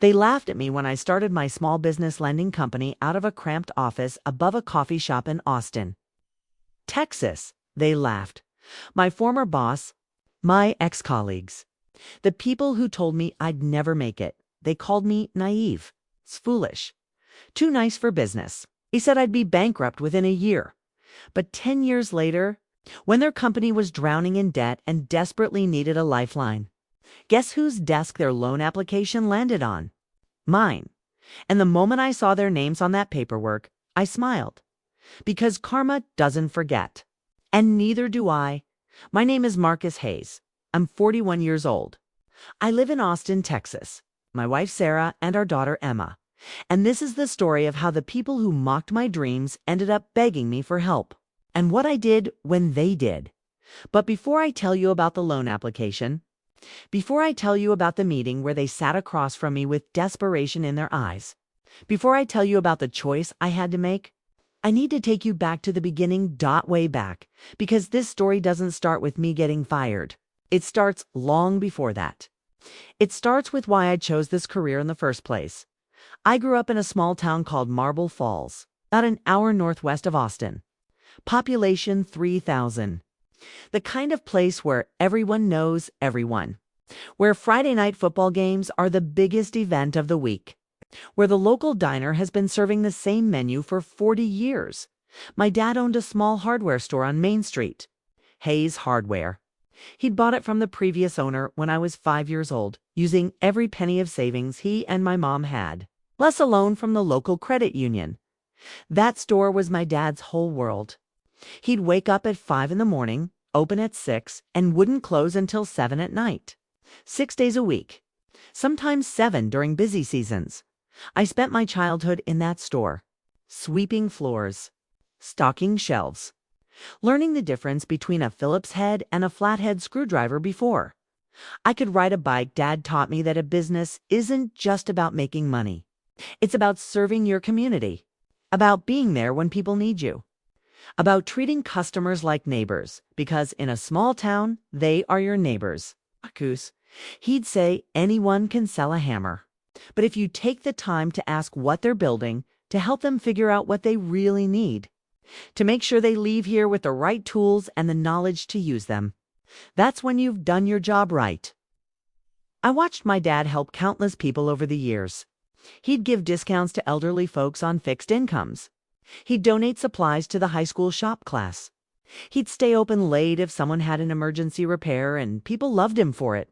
They laughed at me when I started my small business lending company out of a cramped office above a coffee shop in Austin, Texas. They laughed. My former boss, my ex-colleagues, the people who told me I'd never make it. They called me naive, foolish, too nice for business. He said I'd be bankrupt within a year. But 10 years later, when their company was drowning in debt and desperately needed a lifeline, guess whose desk their loan application landed on? Mine. And the moment I saw their names on that paperwork, I smiled. Because karma doesn't forget. And neither do I. My name is Marcus Hayes. I'm 41 years old. I live in Austin, Texas. My wife Sarah and our daughter Emma. And this is the story of how the people who mocked my dreams ended up begging me for help. And what I did when they did. But before I tell you about the loan application, before I tell you about the meeting where they sat across from me with desperation in their eyes, before I tell you about the choice I had to make, I need to take you back to the beginning, way back, because this story doesn't start with me getting fired. It starts long before that. It starts with why I chose this career in the first place. I grew up in a small town called Marble Falls, about an hour northwest of Austin. Population 3,000. The kind of place where everyone knows everyone. Where Friday night football games are the biggest event of the week. Where the local diner has been serving the same menu for 40 years. My dad owned a small hardware store on Main Street, Hayes Hardware. He'd bought it from the previous owner when I was 5 years old, using every penny of savings he and my mom had, plus a loan from the local credit union. That store was my dad's whole world. He'd wake up at 5 in the morning, open at 6, and wouldn't close until 7 at night. 6 days a week. Sometimes 7 during busy seasons. I spent my childhood in that store, sweeping floors, stocking shelves, learning the difference between a Phillips head and a flathead screwdriver before. I could ride a bike. Dad taught me that a business isn't just about making money. It's about serving your community, about being there when people need you, about treating customers like neighbors, because in a small town, they are your neighbors. Marcus, he'd say anyone can sell a hammer. But if you take the time to ask what they're building, to help them figure out what they really need, to make sure they leave here with the right tools and the knowledge to use them, that's when you've done your job right. I watched my dad help countless people over the years. He'd give discounts to elderly folks on fixed incomes. He'd donate supplies to the high school shop class. He'd stay open late if someone had an emergency repair, and people loved him for it.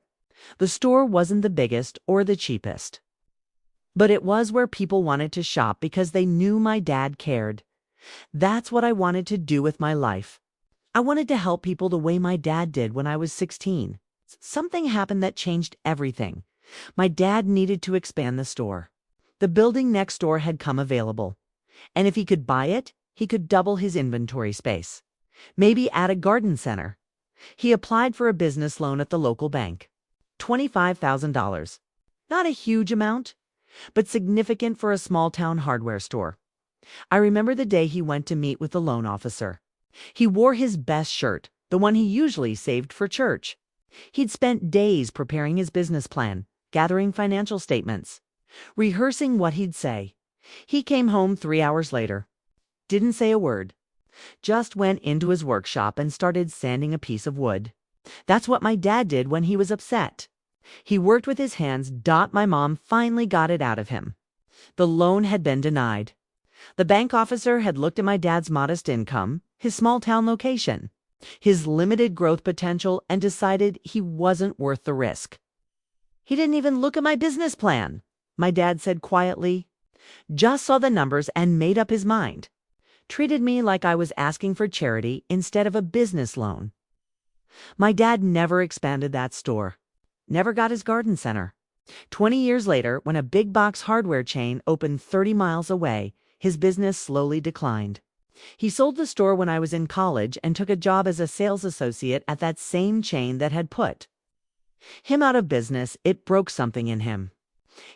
The store wasn't the biggest or the cheapest, but it was where people wanted to shop because they knew my dad cared. That's what I wanted to do with my life. I wanted to help people the way my dad did when I was 16. Something happened that changed everything. My dad needed to expand the store. The building next door had come available. And if he could buy it, he could double his inventory space. Maybe add a garden center. He applied for a business loan at the local bank. $25,000. Not a huge amount, but significant for a small-town hardware store. I remember the day he went to meet with the loan officer. He wore his best shirt, the one he usually saved for church. He'd spent days preparing his business plan, gathering financial statements, rehearsing what he'd say. He came home 3 hours later. Didn't say a word. Just went into his workshop and started sanding a piece of wood. That's what my dad did when he was upset. He worked with his hands. My mom finally got it out of him. The loan had been denied. The bank officer had looked at my dad's modest income, his small-town location, his limited growth potential, and decided he wasn't worth the risk. He didn't even look at my business plan, my dad said quietly. Just saw the numbers and made up his mind. Treated me like I was asking for charity instead of a business loan. My dad never expanded that store. Never got his garden center. 20 years later, when a big box hardware chain opened 30 miles away, his business slowly declined. He sold the store when I was in college and took a job as a sales associate at that same chain that had put him out of business. It broke something in him.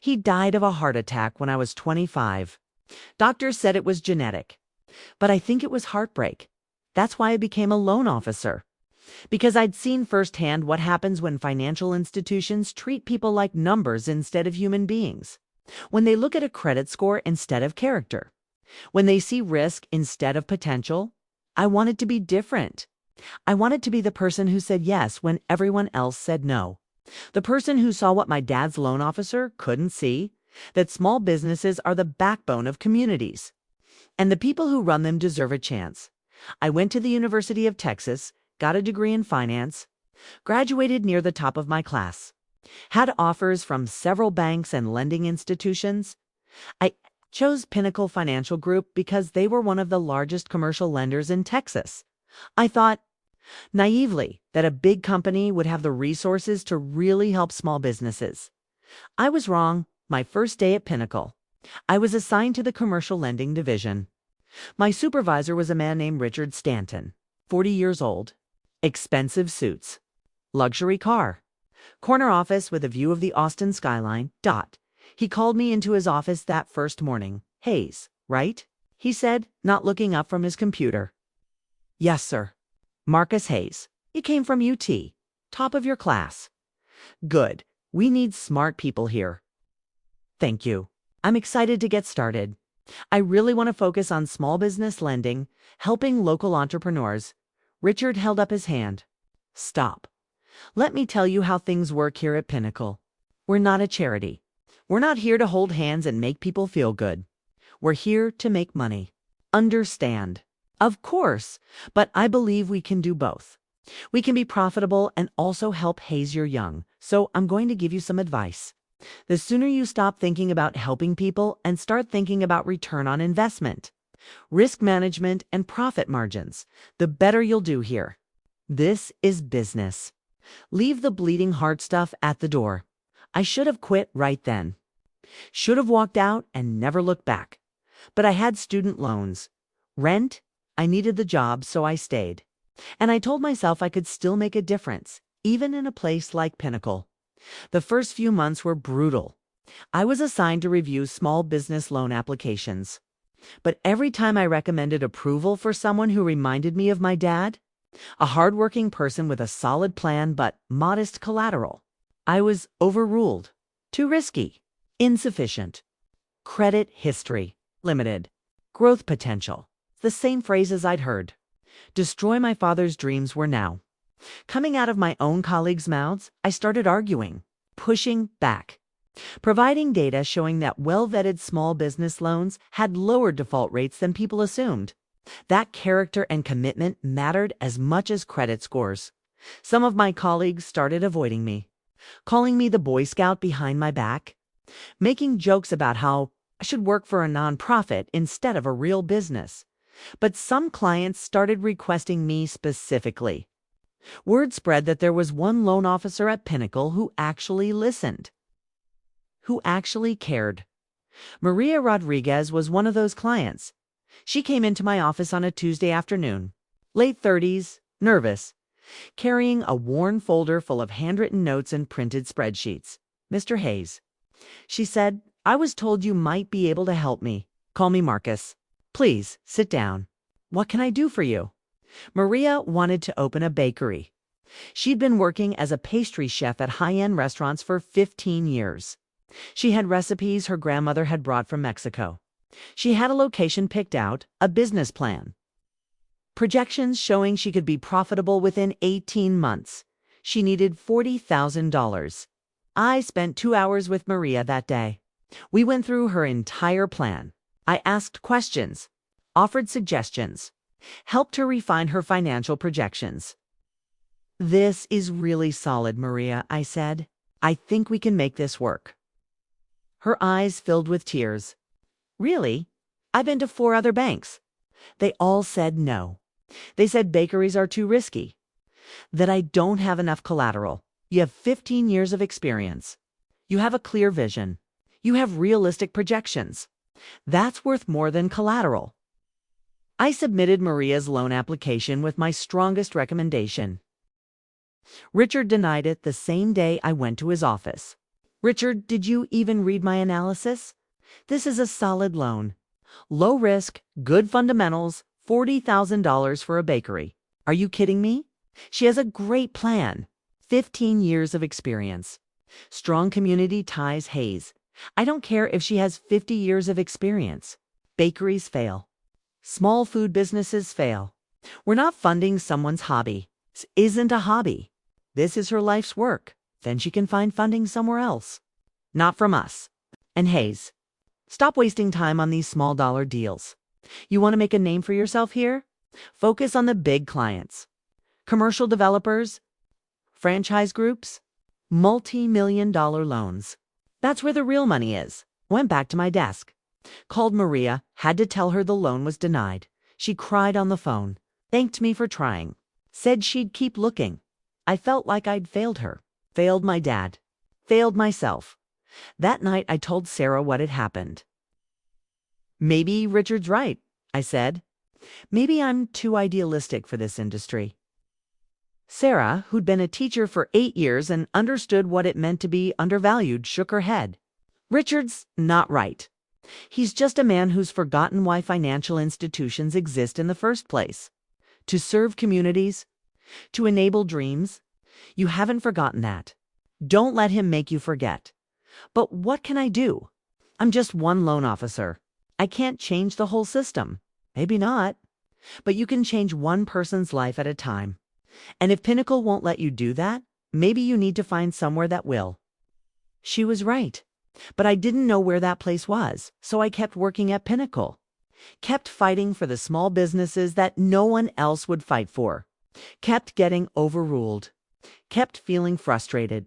He died of a heart attack when I was 25. Doctors said it was genetic, but I think it was heartbreak. That's why I became a loan officer. Because I'd seen firsthand what happens when financial institutions treat people like numbers instead of human beings. When they look at a credit score instead of character. When they see risk instead of potential. I wanted to be different. I wanted to be the person who said yes when everyone else said no. The person who saw what my dad's loan officer couldn't see, that small businesses are the backbone of communities. And the people who run them deserve a chance. I went to the University of Texas, got a degree in finance, graduated near the top of my class, had offers from several banks and lending institutions. I chose Pinnacle Financial Group because they were one of the largest commercial lenders in Texas. I thought, naively, that a big company would have the resources to really help small businesses. I was wrong. My first day at Pinnacle, I was assigned to the commercial lending division. My supervisor was a man named Richard Stanton, 40 years old, expensive suits, luxury car, corner office with a view of the Austin skyline. He called me into his office that first morning. "Hayes, right?" he said, not looking up from his computer. "Yes, sir." "Marcus Hayes. You came from UT. Top of your class." "Good. We need smart people here." "Thank you. I'm excited to get started. I really want to focus on small business lending, helping local entrepreneurs." Richard held up his hand. "Stop. Let me tell you how things work here at Pinnacle. We're not a charity. We're not here to hold hands and make people feel good. We're here to make money. Understand?" "Of course, but I believe we can do both. We can be profitable and also help Hayes your young, so I'm going to give you some advice. The sooner you stop thinking about helping people and start thinking about return on investment, risk management, and profit margins, the better you'll do here. This is business. Leave the bleeding heart stuff at the door." I should have quit right then. Should have walked out and never looked back. But I had student loans, rent. I needed the job, so I stayed. And I told myself I could still make a difference, even in a place like Pinnacle. The first few months were brutal. I was assigned to review small business loan applications. But every time I recommended approval for someone who reminded me of my dad, a hardworking person with a solid plan but modest collateral, I was overruled. Too risky. Insufficient. Credit history. Limited. Growth potential. The same phrases I'd heard. Destroy my father's dreams were now coming out of my own colleagues' mouths. I started arguing, pushing back, providing data showing that well-vetted small business loans had lower default rates than people assumed. That character and commitment mattered as much as credit scores. Some of my colleagues started avoiding me, calling me the Boy Scout behind my back, making jokes about how I should work for a nonprofit instead of a real business. But some clients started requesting me specifically. Word spread that there was one loan officer at Pinnacle who actually listened, who actually cared. Maria Rodriguez was one of those clients. She came into my office on a Tuesday afternoon, late 30s, nervous, carrying a worn folder full of handwritten notes and printed spreadsheets. "Mr. Hayes," she said, "I was told you might be able to help me. Call me Marcus. Please, sit down. What can I do for you?" Maria wanted to open a bakery. She'd been working as a pastry chef at high-end restaurants for 15 years. She had recipes her grandmother had brought from Mexico. She had a location picked out, a business plan, projections showing she could be profitable within 18 months. She needed $40,000. I spent 2 hours with Maria that day. We went through her entire plan. I asked questions, offered suggestions, helped her refine her financial projections. "This is really solid, Maria," I said. "I think we can make this work." Her eyes filled with tears. "Really? I've been to 4 other banks. They all said no. They said bakeries are too risky, that I don't have enough collateral. You have 15 years of experience. You have a clear vision. You have realistic projections. That's worth more than collateral." I submitted Maria's loan application with my strongest recommendation. Richard denied it the same day I went to his office. "Richard, did you even read my analysis? This is a solid loan. Low risk, good fundamentals, $40,000 for a bakery. Are you kidding me? She has a great plan. 15 years of experience. Strong community ties, Hayes. I don't care if she has 50 years of experience. Bakeries fail. Small food businesses fail. We're not funding someone's hobby. This isn't a hobby. This is her life's work. Then she can find funding somewhere else. Not from us. And Hayes, stop wasting time on these small dollar deals. You want to make a name for yourself here? Focus on the big clients. Commercial developers, franchise groups, multi-million-dollar loans. That's where the real money is. Went back to my desk. Called Maria, had to tell her the loan was denied. She cried on the phone, thanked me for trying, said she'd keep looking. I felt like I'd failed her, failed my dad, failed myself. That night I told Sarah what had happened. Maybe Richard's right, I said. Maybe I'm too idealistic for this industry. Sarah, who'd been a teacher for 8 years and understood what it meant to be undervalued, shook her head. Richard's not right. He's just a man who's forgotten why financial institutions exist in the first place. To serve communities, to enable dreams. You haven't forgotten that. Don't let him make you forget. But what can I do? I'm just one loan officer. I can't change the whole system. Maybe not. But you can change one person's life at a time. And if Pinnacle won't let you do that, maybe you need to find somewhere that will. She was right. But I didn't know where that place was, so I kept working at Pinnacle. Kept fighting for the small businesses that no one else would fight for. Kept getting overruled. Kept feeling frustrated.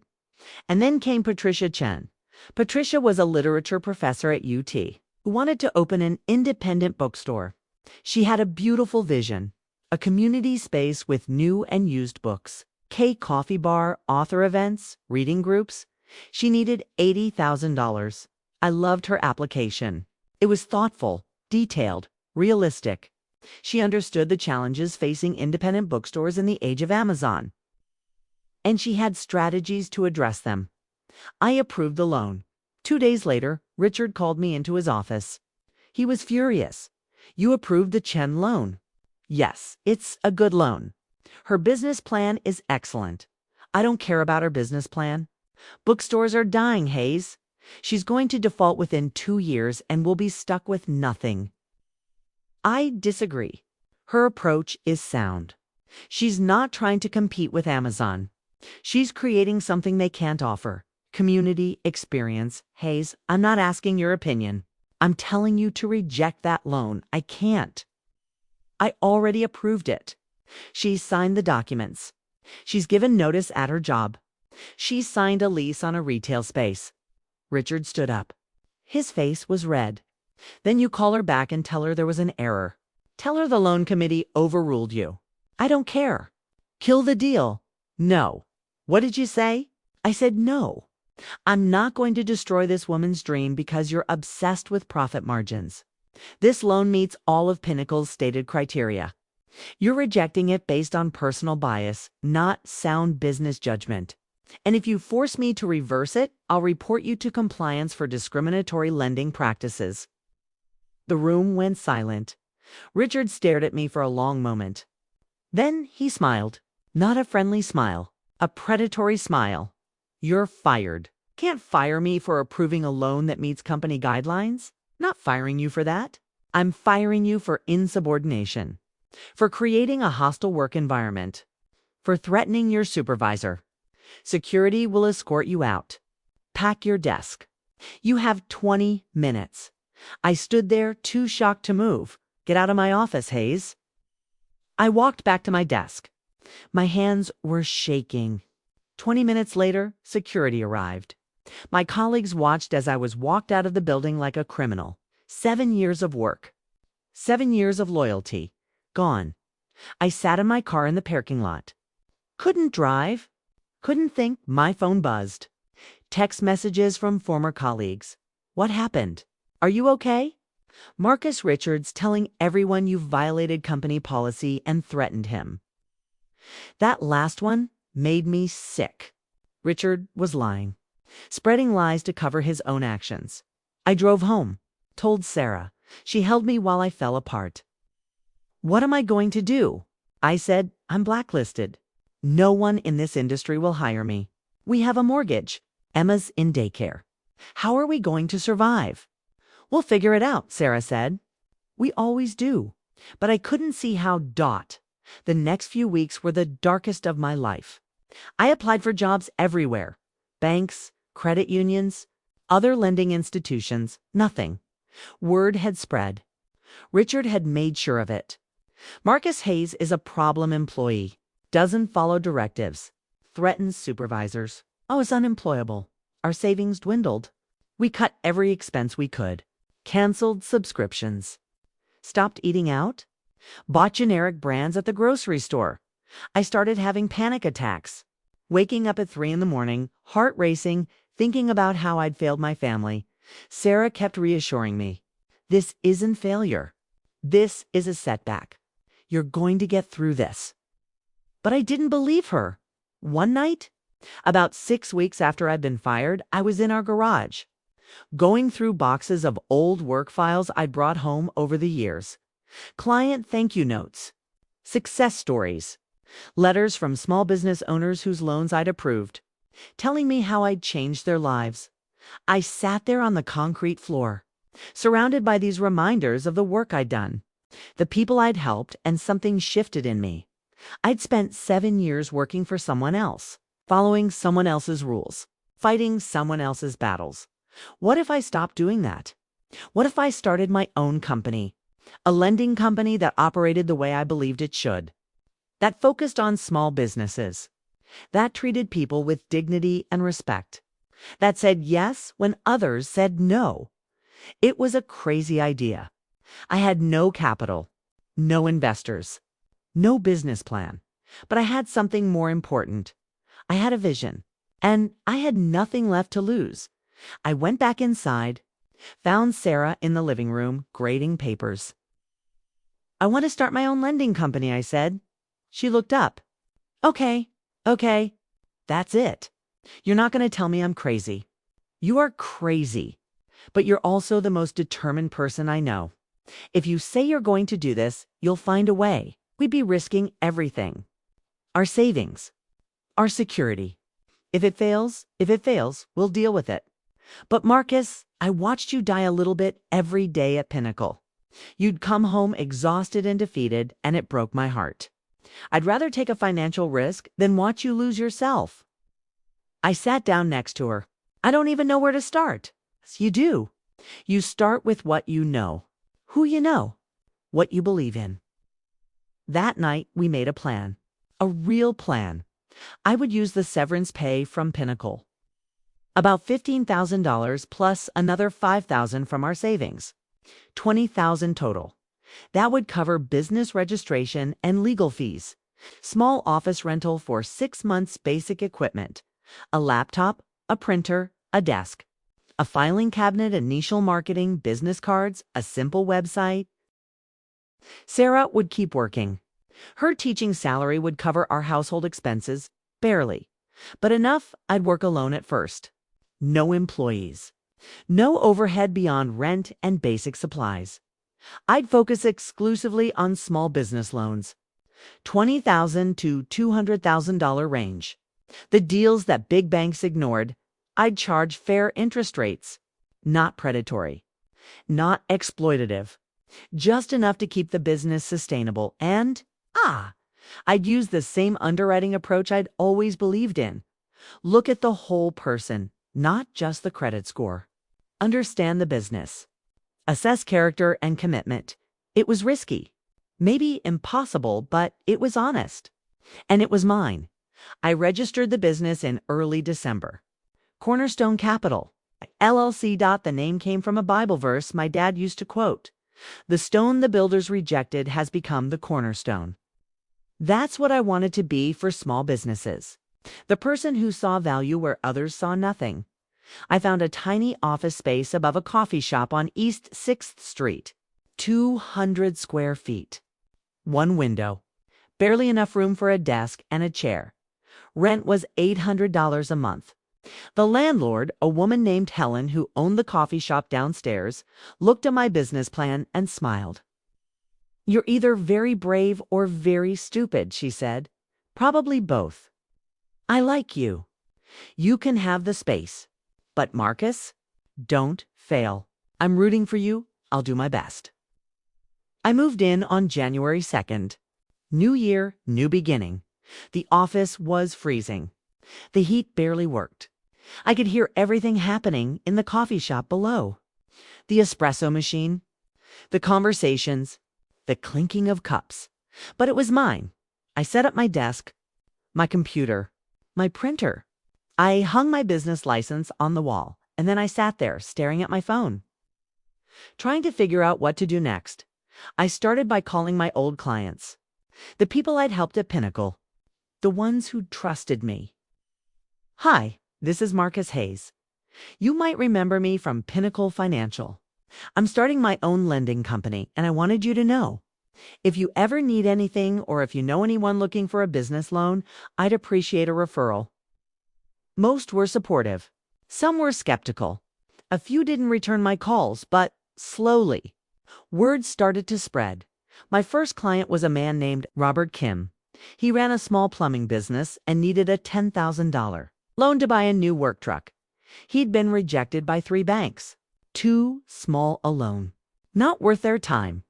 And then came Patricia Chen. Patricia was a literature professor at UT who wanted to open an independent bookstore. She had a beautiful vision, a community space with new and used books, coffee bar, author events, reading groups. She needed $80,000. I loved her application. It was thoughtful, detailed, realistic. She understood the challenges facing independent bookstores in the age of Amazon. And she had strategies to address them. I approved the loan. 2 days later, Richard called me into his office. He was furious. You approved the Chen loan. Yes, it's a good loan. Her business plan is excellent. I don't care about her business plan. Bookstores are dying, Hayes. She's going to default within 2 years and will be stuck with nothing. I disagree. Her approach is sound. She's not trying to compete with Amazon. She's creating something they can't offer. Community experience. Hayes, I'm not asking your opinion. I'm telling you to reject that loan. I can't. I already approved it. She's signed the documents. She's given notice at her job. She signed a lease on a retail space. Richard stood up. His face was red. Then you call her back and tell her there was an error. Tell her the loan committee overruled you. I don't care. Kill the deal. No. What did you say? I said no. I'm not going to destroy this woman's dream because you're obsessed with profit margins. This loan meets all of Pinnacle's stated criteria. You're rejecting it based on personal bias, not sound business judgment. And if you force me to reverse it, I'll report you to compliance for discriminatory lending practices. The room went silent. Richard stared at me for a long moment. Then he smiled. Not a friendly smile, a predatory smile. You're fired. Can't fire me for approving a loan that meets company guidelines. Not firing you for that. I'm firing you for insubordination, for creating a hostile work environment, for threatening your supervisor. Security will escort you out. Pack your desk. You have 20 minutes. I stood there, too shocked to move. Get out of my office, Hayes. I walked back to my desk. My hands were shaking. 20 minutes later, security arrived. My colleagues watched as I was walked out of the building like a criminal. 7 years of work. 7 years of loyalty. Gone. I sat in my car in the parking lot. Couldn't drive. Couldn't think. My phone buzzed. Text messages from former colleagues. What happened? Are you okay? Marcus Richards telling everyone you've violated company policy and threatened him. That last one made me sick. Richard was lying, spreading lies to cover his own actions. I drove home, told Sarah. She held me while I fell apart. What am I going to do? I said, I'm blacklisted. No one in this industry will hire me. We have a mortgage. Emma's in daycare. How are we going to survive? We'll figure it out, Sarah said. We always do. But I couldn't see how. The next few weeks were the darkest of my life. I applied for jobs everywhere. Banks, credit unions, other lending institutions, nothing. Word had spread. Richard had made sure of it. Marcus Hayes is a problem employee. Doesn't follow directives. Threatens supervisors. I was unemployable. Our savings dwindled. We cut every expense we could. Canceled subscriptions. Stopped eating out. Bought generic brands at the grocery store. I started having panic attacks. Waking up at 3 a.m, heart racing, thinking about how I'd failed my family. Sarah kept reassuring me. This isn't failure. This is a setback. You're going to get through this. But I didn't believe her. One night, about 6 weeks after I'd been fired, I was in our garage, going through boxes of old work files I'd brought home over the years. Client thank you notes, success stories, letters from small business owners whose loans I'd approved, telling me how I'd changed their lives. I sat there on the concrete floor, surrounded by these reminders of the work I'd done, the people I'd helped, and something shifted in me. I'd spent 7 years working for someone else, following someone else's rules, fighting someone else's battles. What if I stopped doing that? What if I started my own company? A lending company that operated the way I believed it should, that focused on small businesses, that treated people with dignity and respect, that said yes when others said no. It was a crazy idea. I had no capital, no investors, no business plan, but I had something more important. I had a vision, and I had nothing left to lose. I went back inside, found Sarah in the living room, grading papers. I want to start my own lending company, I said. She looked up. Okay, that's it. You're not going to tell me I'm crazy. You are crazy, but you're also the most determined person I know. If you say you're going to do this, you'll find a way. We'd be risking everything. Our savings, our security. If it fails, we'll deal with it. But Marcus, I watched you die a little bit every day at Pinnacle. You'd come home exhausted and defeated, and it broke my heart. I'd rather take a financial risk than watch you lose yourself. I sat down next to her. I don't even know where to start. You do. You start with what you know, who you know, what you believe in. That night, we made a plan, a real plan. I would use the severance pay from Pinnacle, about $15,000 plus another $5,000 from our savings, $20,000 total. That would cover business registration and legal fees, small office rental for 6 months, basic equipment, a laptop, a printer, a desk, a filing cabinet, initial marketing, business cards, a simple website. Sarah would keep working. Her teaching salary would cover our household expenses, barely, but enough I'd work alone at first. No employees. No overhead beyond rent and basic supplies. I'd focus exclusively on small business loans, $20,000 to $200,000 range. The deals that big banks ignored. I'd charge fair interest rates, not predatory, not exploitative, just enough to keep the business sustainable. And, I'd use the same underwriting approach I'd always believed in. Look at the whole person, not just the credit score. Understand the business. Assess character and commitment. It was risky, maybe impossible, but it was honest. And it was mine. I registered the business in early December. Cornerstone Capital, LLC. The name came from a Bible verse my dad used to quote. The stone the builders rejected has become the cornerstone. That's what I wanted to be for small businesses. The person who saw value where others saw nothing. I found a tiny office space above a coffee shop on East 6th Street. 200 square feet. One window. Barely enough room for a desk and a chair. Rent was $800 a month. The landlord, a woman named Helen who owned the coffee shop downstairs, looked at my business plan and smiled. You're either very brave or very stupid, she said. Probably both. I like you. You can have the space. But Marcus, Don't fail. I'm rooting for you. I'll do my best. I moved in on January 2nd. New year, new beginning. The office was freezing. The heat barely worked. I could hear everything happening in the coffee shop below. The espresso machine, the conversations, the clinking of cups. But it was mine. I set up my desk, my computer, my printer. I hung my business license on the wall, and then I sat there staring at my phone, trying to figure out what to do next. I started by calling my old clients, the people I'd helped at Pinnacle, the ones who trusted me. Hi, this is Marcus Hayes. You might remember me from Pinnacle Financial. I'm starting my own lending company, and I wanted you to know. If you ever need anything or if you know anyone looking for a business loan, I'd appreciate a referral. Most were supportive. Some were skeptical. A few didn't return my calls, but slowly, word started to spread. My first client was a man named Robert Kim. He ran a small plumbing business and needed a $10,000 loan to buy a new work truck. He'd been rejected by 3 banks. Too small a loan. Not worth their time.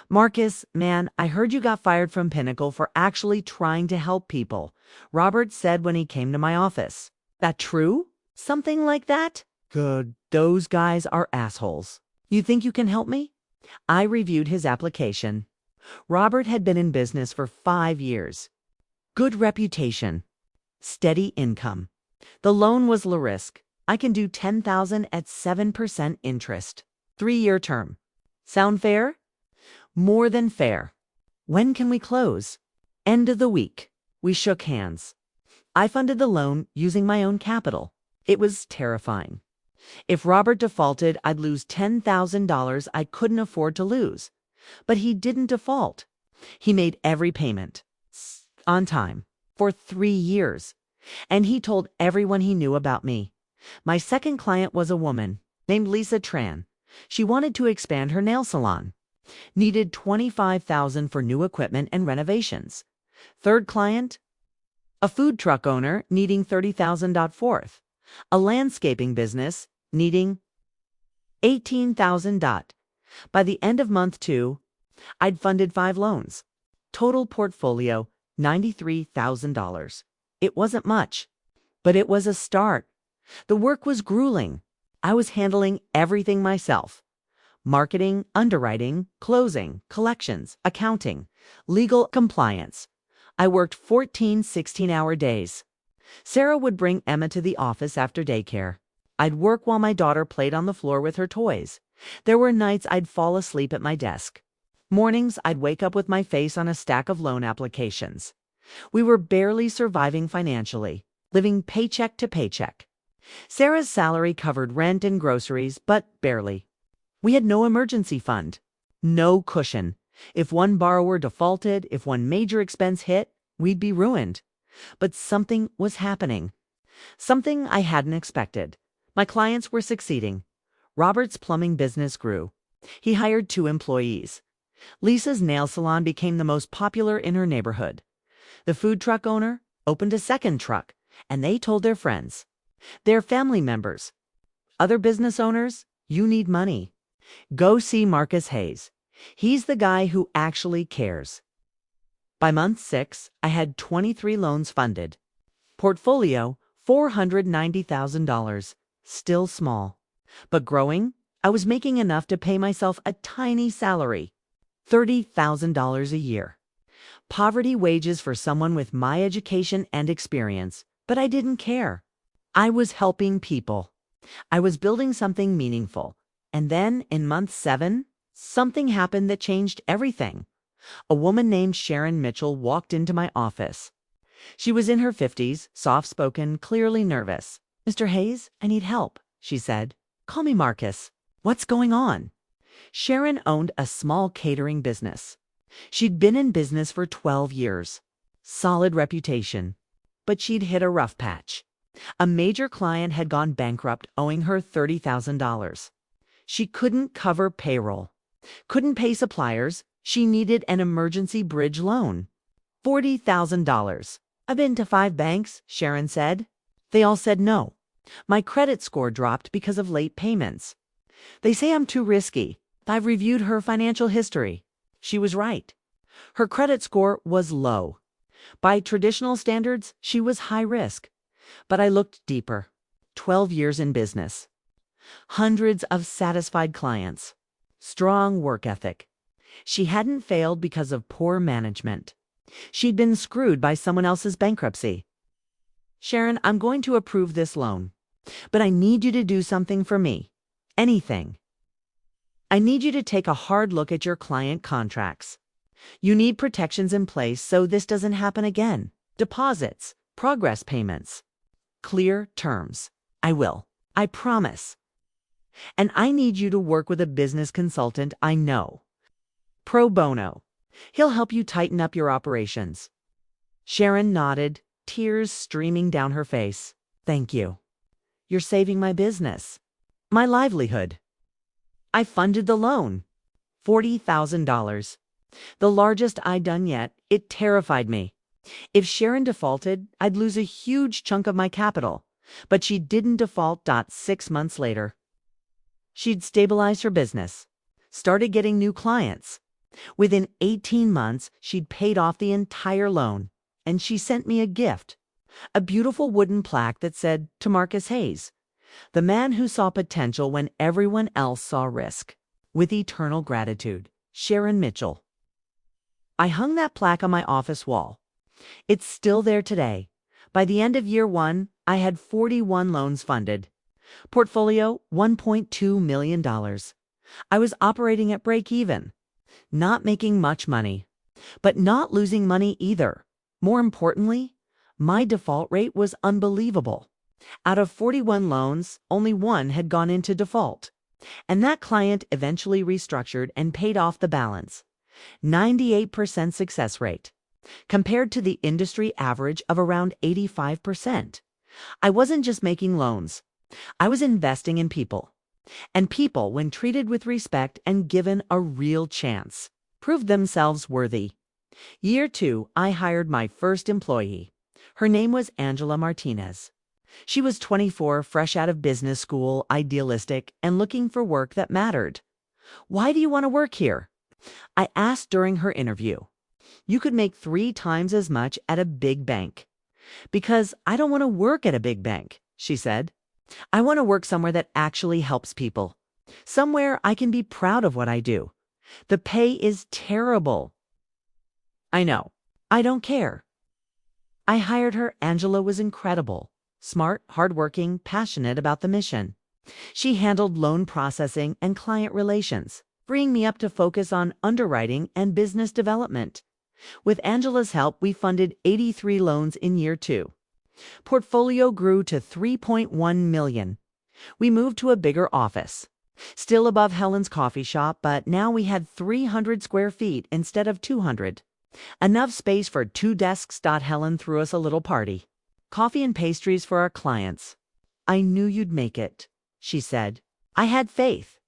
Marcus, man, I heard you got fired from Pinnacle for actually trying to help people, Robert said when he came to my office. That true? Something like that? Good. Those guys are assholes. You think you can help me? I reviewed his application. Robert had been in business for 5 years. Good reputation. Steady income. The loan was low risk. I can do $10,000 at 7% interest. 3-year term. Sound fair? More than fair. When can we close? End of the week. We shook hands. I funded the loan using my own capital. It was terrifying. If Robert defaulted, I'd lose $10,000 I couldn't afford to lose. But he didn't default. He made every payment on time for 3 years. And he told everyone he knew about me. My second client was a woman named Lisa Tran. She wanted to expand her nail salon. Needed $25,000 for new equipment and renovations. Third client, a food truck owner needing $30,000. Fourth, a landscaping business needing $18,000. By the end of month 2, I'd funded 5 loans. Total portfolio, $93,000. It wasn't much, but it was a start. The work was grueling. I was handling everything myself. Marketing, underwriting, closing, collections, accounting, legal compliance. I worked 14 16-hour days. Sarah would bring Emma to the office after daycare. I'd work while my daughter played on the floor with her toys. There were nights I'd fall asleep at my desk. Mornings I'd wake up with my face on a stack of loan applications. We were barely surviving financially, living paycheck to paycheck. Sarah's salary covered rent and groceries, but barely. We had no emergency fund, no cushion. If one borrower defaulted, if one major expense hit, we'd be ruined. But something was happening. Something I hadn't expected. My clients were succeeding. Robert's plumbing business grew. He hired 2 employees. Lisa's nail salon became the most popular in her neighborhood. The food truck owner opened a second truck, and they told their friends, their family members. Other business owners, you need money. Go see Marcus Hayes. He's the guy who actually cares. By month 6, I had 23 loans funded. Portfolio, $490,000. Still small. But growing, I was making enough to pay myself a tiny salary. $30,000 a year. Poverty wages for someone with my education and experience, but I didn't care. I was helping people. I was building something meaningful. And then, in month 7, something happened that changed everything. A woman named Sharon Mitchell walked into my office. She was in her 50s, soft-spoken, clearly nervous. "Mr. Hayes, I need help," she said. "Call me Marcus. What's going on?" Sharon owned a small catering business. She'd been in business for 12 years. Solid reputation. But she'd hit a rough patch. A major client had gone bankrupt, owing her $30,000. She couldn't cover payroll. Couldn't pay suppliers. She needed an emergency bridge loan. $40,000. "I've been to 5 banks," Sharon said. "They all said no. My credit score dropped because of late payments. They say I'm too risky. I've reviewed her financial history. She was right. Her credit score was low. By traditional standards, she was high risk. But I looked deeper. 12 years in business. Hundreds of satisfied clients. Strong work ethic. She hadn't failed because of poor management. She'd been screwed by someone else's bankruptcy. Sharon, I'm going to approve this loan, but I need you to do something for me. Anything. I need you to take a hard look at your client contracts. You need protections in place so this doesn't happen again. Deposits, progress payments, clear terms. I will. I promise. And I need you to work with a business consultant I know. Pro bono. He'll help you tighten up your operations. Sharon nodded, tears streaming down her face. Thank you. You're saving my business. My livelihood. I funded the loan. $40,000. The largest I'd done yet. It terrified me. If Sharon defaulted, I'd lose a huge chunk of my capital. But she didn't default. 6 months later. She'd stabilized her business, started getting new clients. Within 18 months, she'd paid off the entire loan, and she sent me a gift, a beautiful wooden plaque that said, "To Marcus Hayes, the man who saw potential when everyone else saw risk. With eternal gratitude, Sharon Mitchell." I hung that plaque on my office wall. It's still there today. By the end of year 1, I had 41 loans funded. Portfolio, $1.2 million. I was operating at break even, not making much money, but not losing money either. More importantly, my default rate was unbelievable. Out of 41 loans, only one had gone into default, and that client eventually restructured and paid off the balance. 98% success rate, compared to the industry average of around 85%. I wasn't just making loans. I was investing in people. And people, when treated with respect and given a real chance, proved themselves worthy. Year 2, I hired my first employee. Her name was Angela Martinez. She was 24, fresh out of business school, idealistic, and looking for work that mattered. "Why do you want to work here?" I asked during her interview. "You could make 3 times as much at a big bank." "Because I don't want to work at a big bank," she said. "I want to work somewhere that actually helps people. Somewhere I can be proud of what I do. The pay is terrible." "I know. I don't care." I hired her. Angela was incredible. Smart, hardworking, passionate about the mission. She handled loan processing and client relations, freeing me up to focus on underwriting and business development. With Angela's help, we funded 83 loans in year 2. Portfolio grew to $3.1 million. We moved to a bigger office. Still above Helen's coffee shop, but now we had 300 square feet instead of 200. Enough space for 2 desks. Helen threw us a little party. Coffee and pastries for our clients. "I knew you'd make it," she said. I had faith.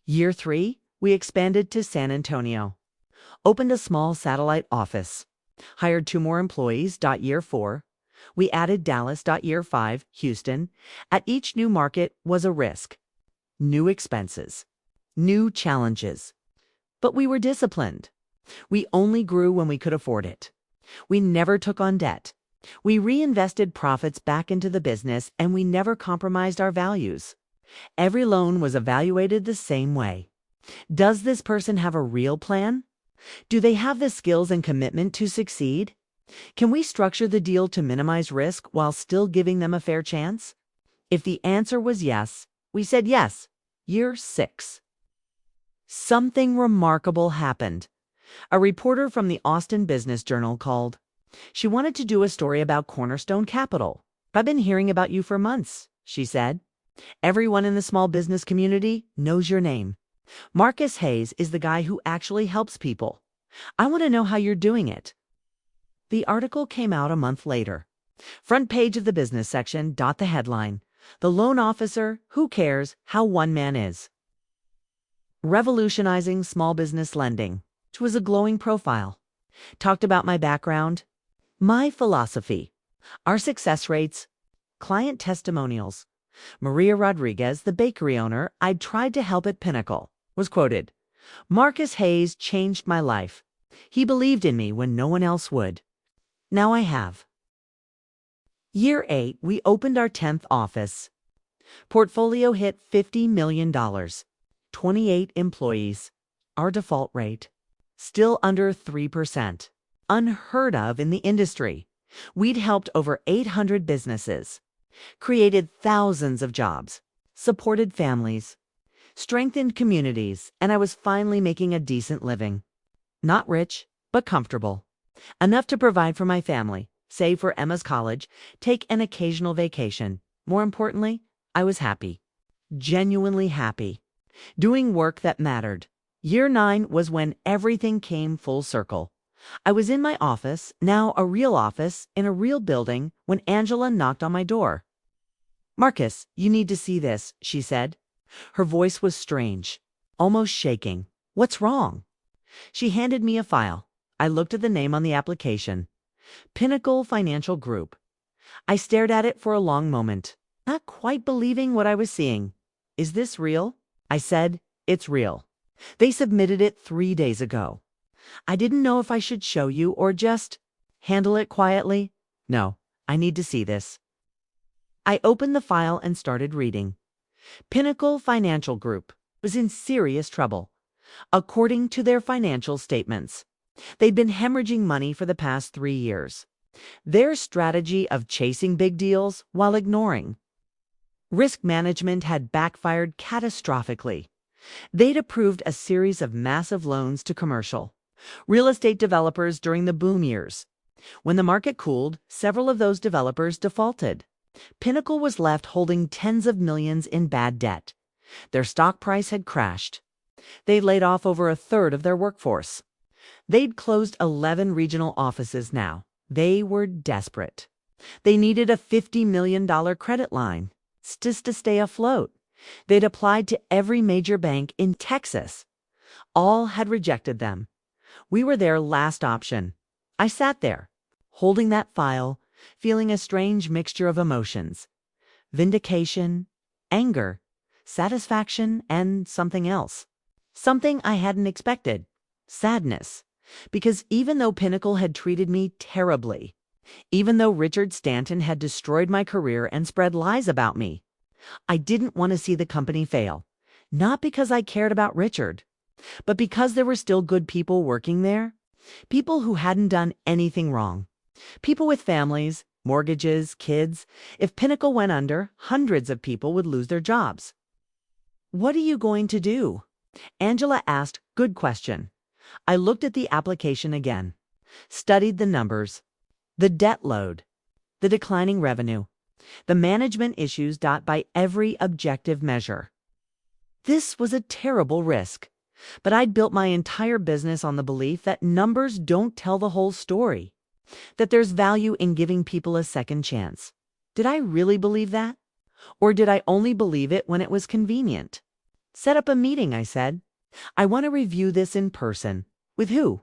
Year 3, we expanded to San Antonio. Opened a small satellite office. Hired 2 more employees. Year 4. We added Dallas. Year 5, Houston. At each new market was a risk. New expenses. New challenges. But we were disciplined. We only grew when we could afford it. We never took on debt. We reinvested profits back into the business, and we never compromised our values. Every loan was evaluated the same way. Does this person have a real plan? Do they have the skills and commitment to succeed? Can we structure the deal to minimize risk while still giving them a fair chance? If the answer was yes, we said yes. Year 6. Something remarkable happened. A reporter from the Austin Business Journal called. She wanted to do a story about Cornerstone Capital. "I've been hearing about you for months," she said. "Everyone in the small business community knows your name. Marcus Hayes is the guy who actually helps people. I want to know how you're doing it." The article came out a month later. Front page of the business section. The headline: "The Loan Officer Who Cares How One Man Is." Revolutionizing Small Business Lending. It was a glowing profile. Talked about my background, my philosophy, our success rates, Client testimonials. Maria Rodriguez, the bakery owner I'd tried to help at Pinnacle, was quoted. Marcus Hayes changed my life. He believed in me when no one else would. Now I have. Year 8, we opened our 10th office. Portfolio hit $50 million. 28 employees. Our default rate, still under 3%. Unheard of in the industry. We'd helped over 800 businesses, created thousands of jobs, supported families, strengthened communities, and I was finally making a decent living. Not rich, but comfortable. Enough to provide for my family, save for Emma's college, take an occasional vacation. More importantly, I was happy. Genuinely happy. Doing work that mattered. Year 9 was when everything came full circle. I was in my office, now a real office, in a real building, when Angela knocked on my door. Marcus, you need to see this, she said. Her voice was strange, almost shaking. What's wrong? She handed me a file. I looked at the name on the application. Pinnacle Financial Group. I stared at it for a long moment, not quite believing what I was seeing. Is this real? I said, it's real. They submitted it 3 days ago. I didn't know if I should show you or just handle it quietly. No, I need to see this. I opened the file and started reading. Pinnacle Financial Group was in serious trouble, according to their financial statements. They'd been hemorrhaging money for the past 3 years. Their strategy of chasing big deals while ignoring risk management had backfired catastrophically. They'd approved a series of massive loans to commercial real estate developers during the boom years. When the market cooled, several of those developers defaulted. Pinnacle was left holding tens of millions in bad debt. Their stock price had crashed. They'd laid off over a third of their workforce. They'd closed 11 regional offices now. They were desperate. They needed a $50 million credit line just to stay afloat. They'd applied to every major bank in Texas. All had rejected them. We were their last option. I sat there, holding that file, feeling a strange mixture of emotions. Vindication, anger, satisfaction, and something else. Something I hadn't expected. Sadness. Because even though Pinnacle had treated me terribly, even though Richard Stanton had destroyed my career and spread lies about me, I didn't want to see the company fail. Not because I cared about Richard, but because there were still good people working there. People who hadn't done anything wrong. People with families, mortgages, kids. If Pinnacle went under, hundreds of people would lose their jobs. What are you going to do? Angela asked. Good question. I looked at the application again, studied the numbers, the debt load, the declining revenue, the management issues by every objective measure. This was a terrible risk, but I'd built my entire business on the belief that numbers don't tell the whole story, that there's value in giving people a second chance. Did I really believe that? Or did I only believe it when it was convenient? Set up a meeting, I said. I want to review this in person. With who?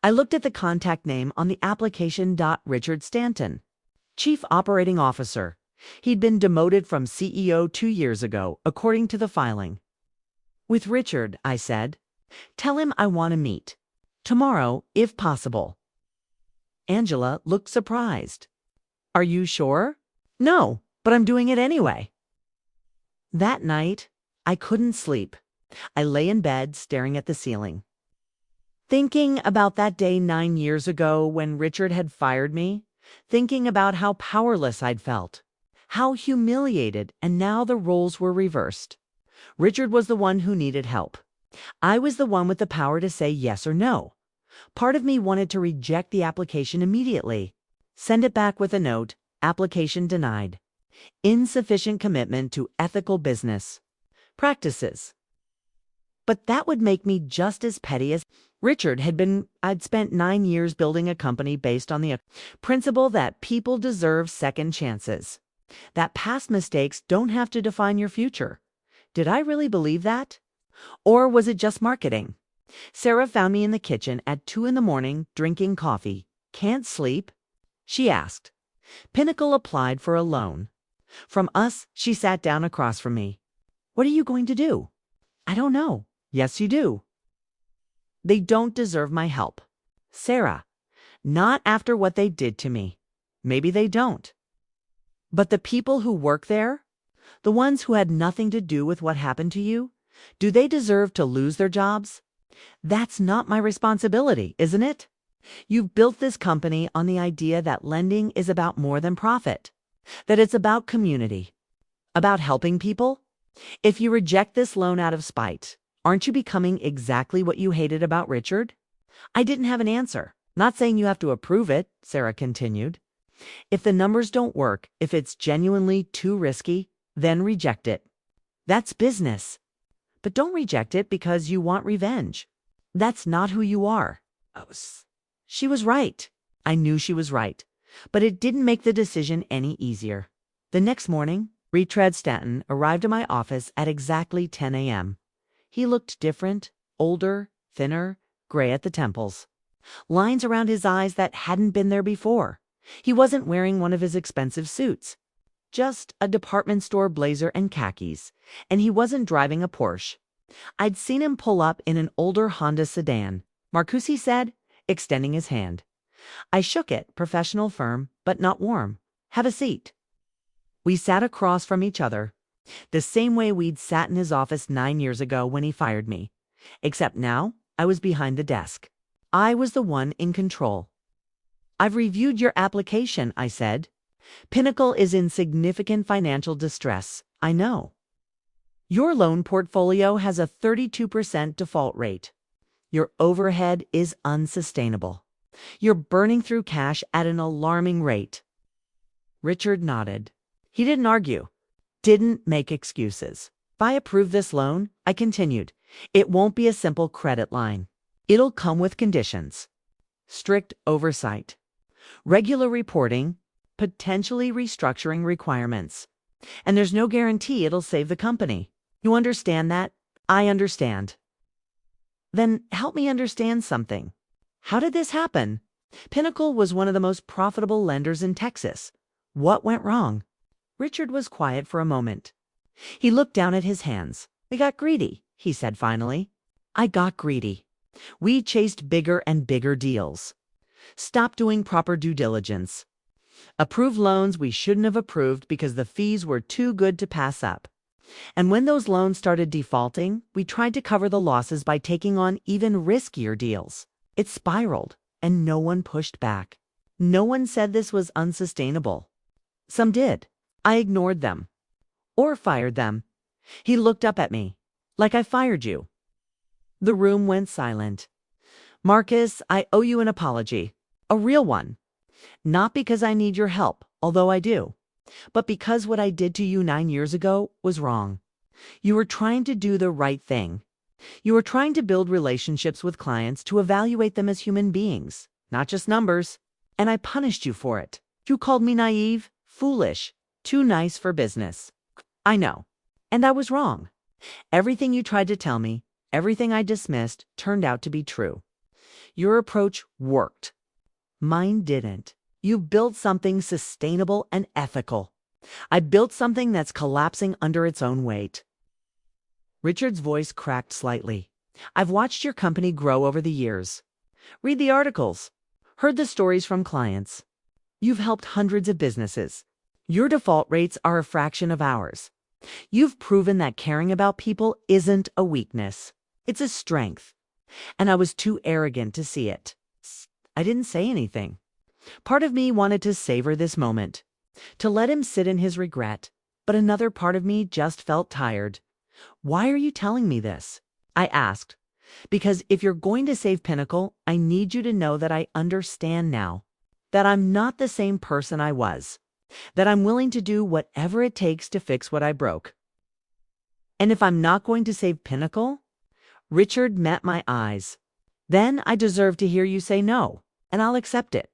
I looked at the contact name on the application. Richard Stanton, Chief Operating Officer. He'd been demoted from CEO 2 years ago, according to the filing. With Richard, I said. Tell him I want to meet. Tomorrow, if possible. Angela looked surprised. Are you sure? No, but I'm doing it anyway. That night, I couldn't sleep. I lay in bed staring at the ceiling, thinking about that day 9 years ago when Richard had fired me, thinking about how powerless I'd felt, how humiliated, and now the roles were reversed. Richard was the one who needed help. I was the one with the power to say yes or no. Part of me wanted to reject the application immediately, send it back with a note, application denied, insufficient commitment to ethical business practices. But that would make me just as petty as Richard had been. I'd spent 9 years building a company based on the principle that people deserve second chances, that past mistakes don't have to define your future. Did I really believe that? Or was it just marketing? Sarah found me in the kitchen at 2 a.m, drinking coffee. Can't sleep? She asked. Pinnacle applied for a loan. From us, she sat down across from me. What are you going to do? I don't know. Yes, you do. They don't deserve my help. Sarah, not after what they did to me. Maybe they don't. But the people who work there, the ones who had nothing to do with what happened to you, do they deserve to lose their jobs? That's not my responsibility, isn't it? You've built this company on the idea that lending is about more than profit, that it's about community, about helping people. If you reject this loan out of spite, aren't you becoming exactly what you hated about Richard? I didn't have an answer. Not saying you have to approve it, Sarah continued. If the numbers don't work, if it's genuinely too risky, then reject it. That's business. But don't reject it because you want revenge. That's not who you are. She was right. I knew she was right. But it didn't make the decision any easier. The next morning, Retread Stanton arrived at my office at exactly 10 a.m. He looked different, older, thinner, gray at the temples. Lines around his eyes that hadn't been there before. He wasn't wearing one of his expensive suits. Just a department store blazer and khakis. And he wasn't driving a Porsche. I'd seen him pull up in an older Honda sedan. Marcusi said, extending his hand. I shook it, professional firm, but not warm. Have a seat. We sat across from each other, the same way we'd sat in his office 9 years ago when he fired me. Except now, I was behind the desk. I was the one in control. I've reviewed your application, I said. Pinnacle is in significant financial distress, I know. Your loan portfolio has a 32% default rate. Your overhead is unsustainable. You're burning through cash at an alarming rate. Richard nodded. He didn't argue, didn't make excuses. If I approve this loan, I continued, it won't be a simple credit line. It'll come with conditions. Strict oversight. Regular reporting, potentially restructuring requirements. And there's no guarantee it'll save the company. You understand that? I understand. Then help me understand something. How did this happen? Pinnacle was one of the most profitable lenders in Texas. What went wrong? Richard was quiet for a moment. He looked down at his hands. We got greedy, he said finally. I got greedy. We chased bigger and bigger deals. Stopped doing proper due diligence. Approved loans we shouldn't have approved because the fees were too good to pass up. And when those loans started defaulting, we tried to cover the losses by taking on even riskier deals. It spiraled, and no one pushed back. No one said this was unsustainable. Some did. I ignored them. Or fired them. He looked up at me. Like I fired you. The room went silent. Marcus, I owe you an apology. A real one. Not because I need your help, although I do. But because what I did to you 9 years ago was wrong. You were trying to do the right thing. You were trying to build relationships with clients to evaluate them as human beings, not just numbers. And I punished you for it. You called me naive, foolish, too nice for business. I know. And I was wrong. Everything you tried to tell me, everything I dismissed, turned out to be true. Your approach worked. Mine didn't. You built something sustainable and ethical. I built something that's collapsing under its own weight. Richard's voice cracked slightly. I've watched your company grow over the years. Read the articles. Heard the stories from clients. You've helped hundreds of businesses. Your default rates are a fraction of ours. You've proven that caring about people isn't a weakness. It's a strength. And I was too arrogant to see it. I didn't say anything. Part of me wanted to savor this moment, to let him sit in his regret, but another part of me just felt tired. Why are you telling me this? I asked. Because if you're going to save Pinnacle, I need you to know that I understand now, that I'm not the same person I was, that I'm willing to do whatever it takes to fix what I broke. And if I'm not going to save Pinnacle? Richard met my eyes. Then I deserve to hear you say no, and I'll accept it.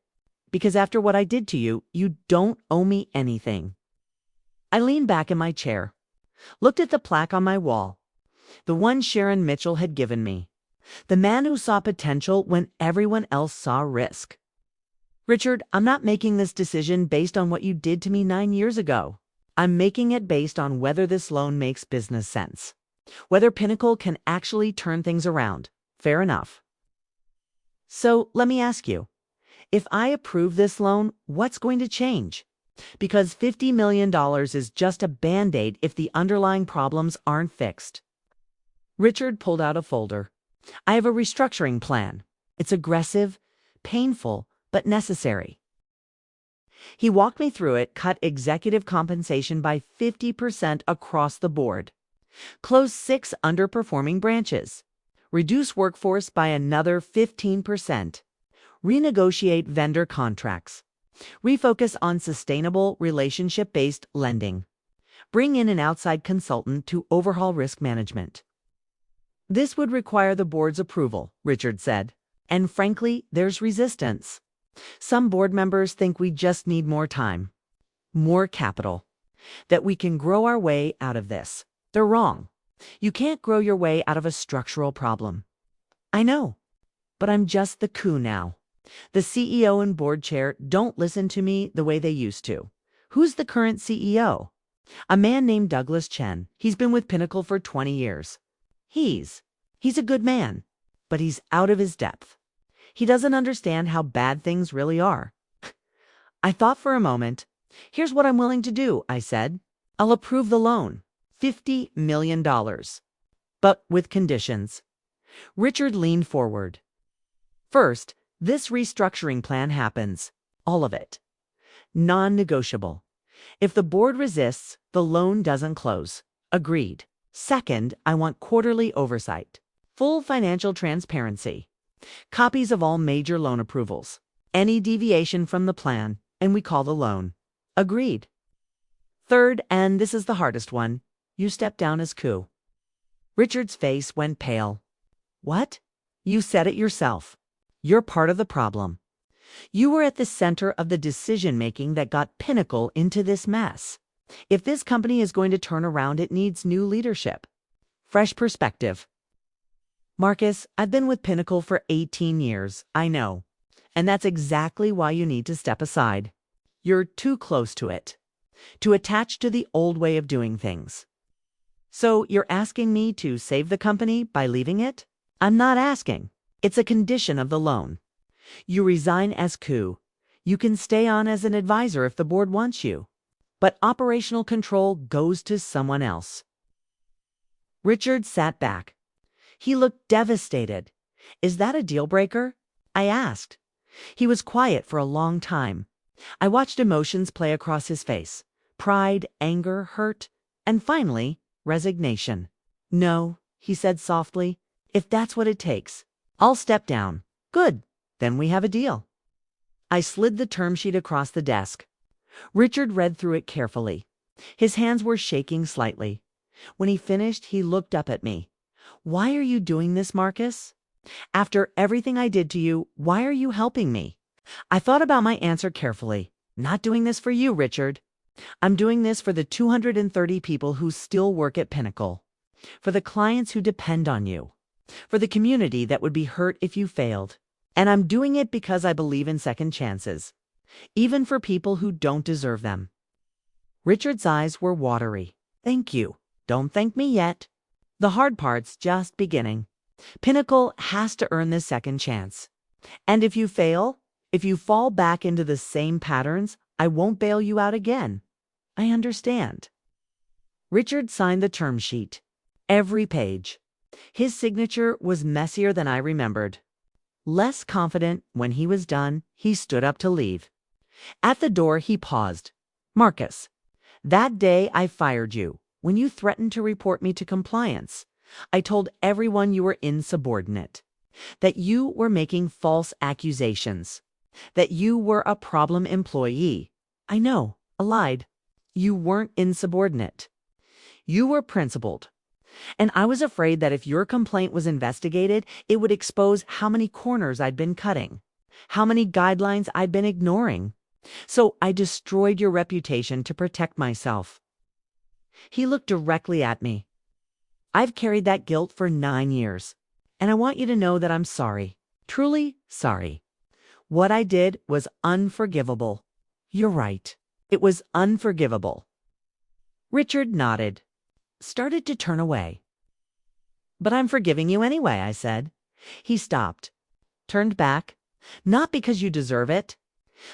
Because after what I did to you, you don't owe me anything. I leaned back in my chair, looked at the plaque on my wall, the one Sharon Mitchell had given me, the man who saw potential when everyone else saw risk. Richard, I'm not making this decision based on what you did to me 9 years ago. I'm making it based on whether this loan makes business sense. Whether Pinnacle can actually turn things around. Fair enough. So let me ask you, if I approve this loan, what's going to change? Because $50 million is just a Band-Aid if the underlying problems aren't fixed. Richard pulled out a folder. I have a restructuring plan. It's aggressive, painful, but necessary. He walked me through it, cut executive compensation by 50% across the board, close 6 underperforming branches, reduce workforce by another 15%, renegotiate vendor contracts, refocus on sustainable relationship-based lending, bring in an outside consultant to overhaul risk management. This would require the board's approval, Richard said, and frankly, there's resistance. Some board members think we just need more time, more capital, that we can grow our way out of this. They're wrong. You can't grow your way out of a structural problem. I know, but I'm just the coup now. The CEO and board chair don't listen to me the way they used to. Who's the current CEO? A man named Douglas Chen. He's been with Pinnacle for 20 years. He's a good man, but he's out of his depth. He doesn't understand how bad things really are. I thought for a moment. Here's what I'm willing to do, I said. I'll approve the loan. $50 million. But with conditions. Richard leaned forward. First, this restructuring plan happens. All of it. Non-negotiable. If the board resists, the loan doesn't close. Agreed. Second, I want quarterly oversight. Full financial transparency. Copies of all major loan approvals. Any deviation from the plan, and we call the loan. Agreed. Third, and this is the hardest one, you step down as coup. Richard's face went pale. What? You said it yourself. You're part of the problem. You were at the center of the decision-making that got Pinnacle into this mess. If this company is going to turn around, it needs new leadership. Fresh perspective. Marcus, I've been with Pinnacle for 18 years, I know. And that's exactly why you need to step aside. You're too close to it. Too attached to the old way of doing things. So you're asking me to save the company by leaving it? I'm not asking. It's a condition of the loan. You resign as coup. You can stay on as an advisor if the board wants you. But operational control goes to someone else. Richard sat back. He looked devastated. Is that a deal breaker? I asked. He was quiet for a long time. I watched emotions play across his face. Pride, anger, hurt, and finally, resignation. No, he said softly. If that's what it takes, I'll step down. Good. Then we have a deal. I slid the term sheet across the desk. Richard read through it carefully. His hands were shaking slightly. When he finished, he looked up at me. Why are you doing this, Marcus? After everything I did to you, why are you helping me? I thought about my answer carefully. Not doing this for you, Richard. I'm doing this for the 230 people who still work at Pinnacle. For the clients who depend on you. For the community that would be hurt if you failed. And I'm doing it because I believe in second chances. Even for people who don't deserve them. Richard's eyes were watery. Thank you. Don't thank me yet. The hard part's just beginning. Pinnacle has to earn this second chance. And if you fail, if you fall back into the same patterns, I won't bail you out again. I understand. Richard signed the term sheet. Every page. His signature was messier than I remembered. Less confident, when he was done, he stood up to leave. At the door, he paused. Marcus, that day I fired you. When you threatened to report me to compliance, I told everyone you were insubordinate, that you were making false accusations, that you were a problem employee. I know, I lied. You weren't insubordinate. You were principled. And I was afraid that if your complaint was investigated, it would expose how many corners I'd been cutting, how many guidelines I'd been ignoring. So I destroyed your reputation to protect myself. He looked directly at me. I've carried that guilt for 9 years, and I want you to know that I'm sorry, truly sorry. What I did was unforgivable. You're right. It was unforgivable. Richard nodded, started to turn away. "But I'm forgiving you anyway," I said. He stopped, turned back, "Not because you deserve it,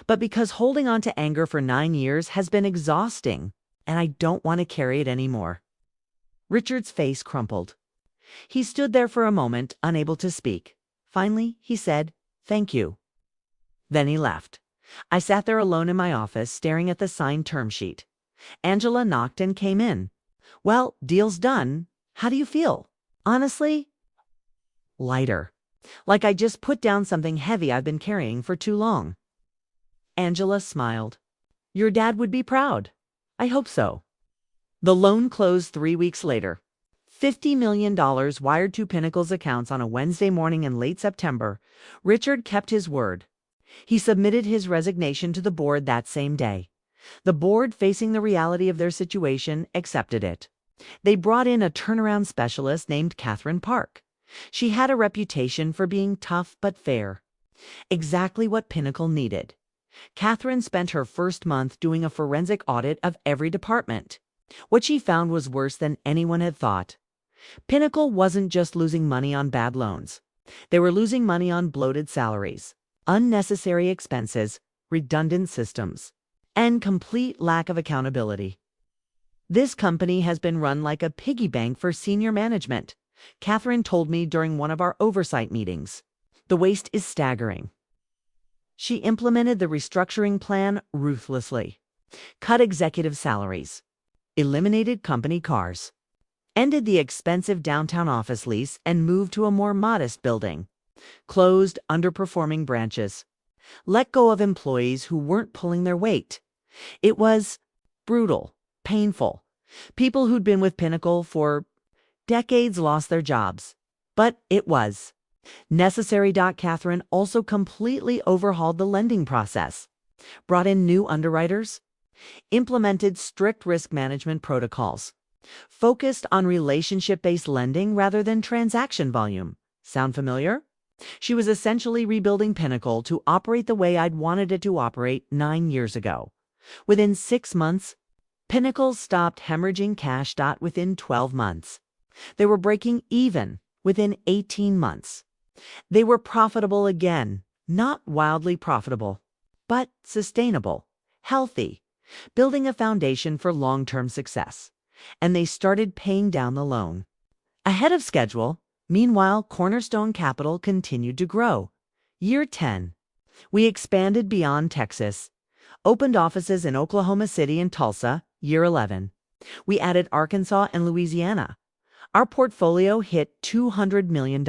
but because holding on to anger for 9 years has been exhausting, and I don't want to carry it anymore." Richard's face crumpled. He stood there for a moment, unable to speak. Finally, he said, "Thank you." Then he left. I sat there alone in my office, staring at the signed term sheet. Angela knocked and came in. "Well, deal's done. How do you feel?" "Honestly, lighter. Like I just put down something heavy I've been carrying for too long." Angela smiled. "Your dad would be proud." "I hope so." The loan closed 3 weeks later. $50 million wired to Pinnacle's accounts on a Wednesday morning in late September. Richard kept his word. He submitted his resignation to the board that same day. The board, facing the reality of their situation, accepted it. They brought in a turnaround specialist named Catherine Park. She had a reputation for being tough but fair. Exactly what Pinnacle needed. Catherine spent her first month doing a forensic audit of every department. What she found was worse than anyone had thought. Pinnacle wasn't just losing money on bad loans. They were losing money on bloated salaries, unnecessary expenses, redundant systems, and complete lack of accountability. "This company has been run like a piggy bank for senior management," Catherine told me during one of our oversight meetings. "The waste is staggering." She implemented the restructuring plan ruthlessly, cut executive salaries, eliminated company cars, ended the expensive downtown office lease and moved to a more modest building, closed underperforming branches, let go of employees who weren't pulling their weight. It was brutal, painful. People who'd been with Pinnacle for decades lost their jobs. But it was necessary. Catherine also completely overhauled the lending process, brought in new underwriters, implemented strict risk management protocols, focused on relationship-based lending rather than transaction volume. Sound familiar? She was essentially rebuilding Pinnacle to operate the way I'd wanted it to operate 9 years ago. Within 6 months, Pinnacle stopped hemorrhaging cash. Within 12 months. They were breaking even within 18 months. They were profitable again, not wildly profitable, but sustainable, healthy, building a foundation for long-term success. And they started paying down the loan ahead of schedule. Meanwhile, Cornerstone Capital continued to grow. Year 10. We expanded beyond Texas, opened offices in Oklahoma City and Tulsa. Year 11. We added Arkansas and Louisiana. Our portfolio hit $200 million.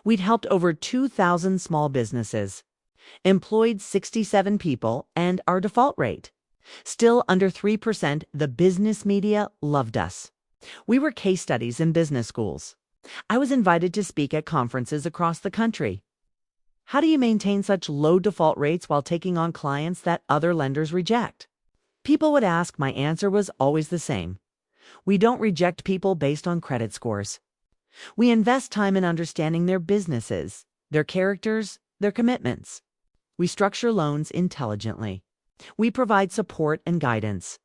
We'd helped over 2,000 small businesses, employed 67 people, and our default rate, still under 3%. The business media loved us. We were case studies in business schools. I was invited to speak at conferences across the country. How do you maintain such low default rates while taking on clients that other lenders reject? People would ask. My answer was always the same. We don't reject people based on credit scores. We invest time in understanding their businesses, their characters, their commitments. We structure loans intelligently. We provide support and guidance.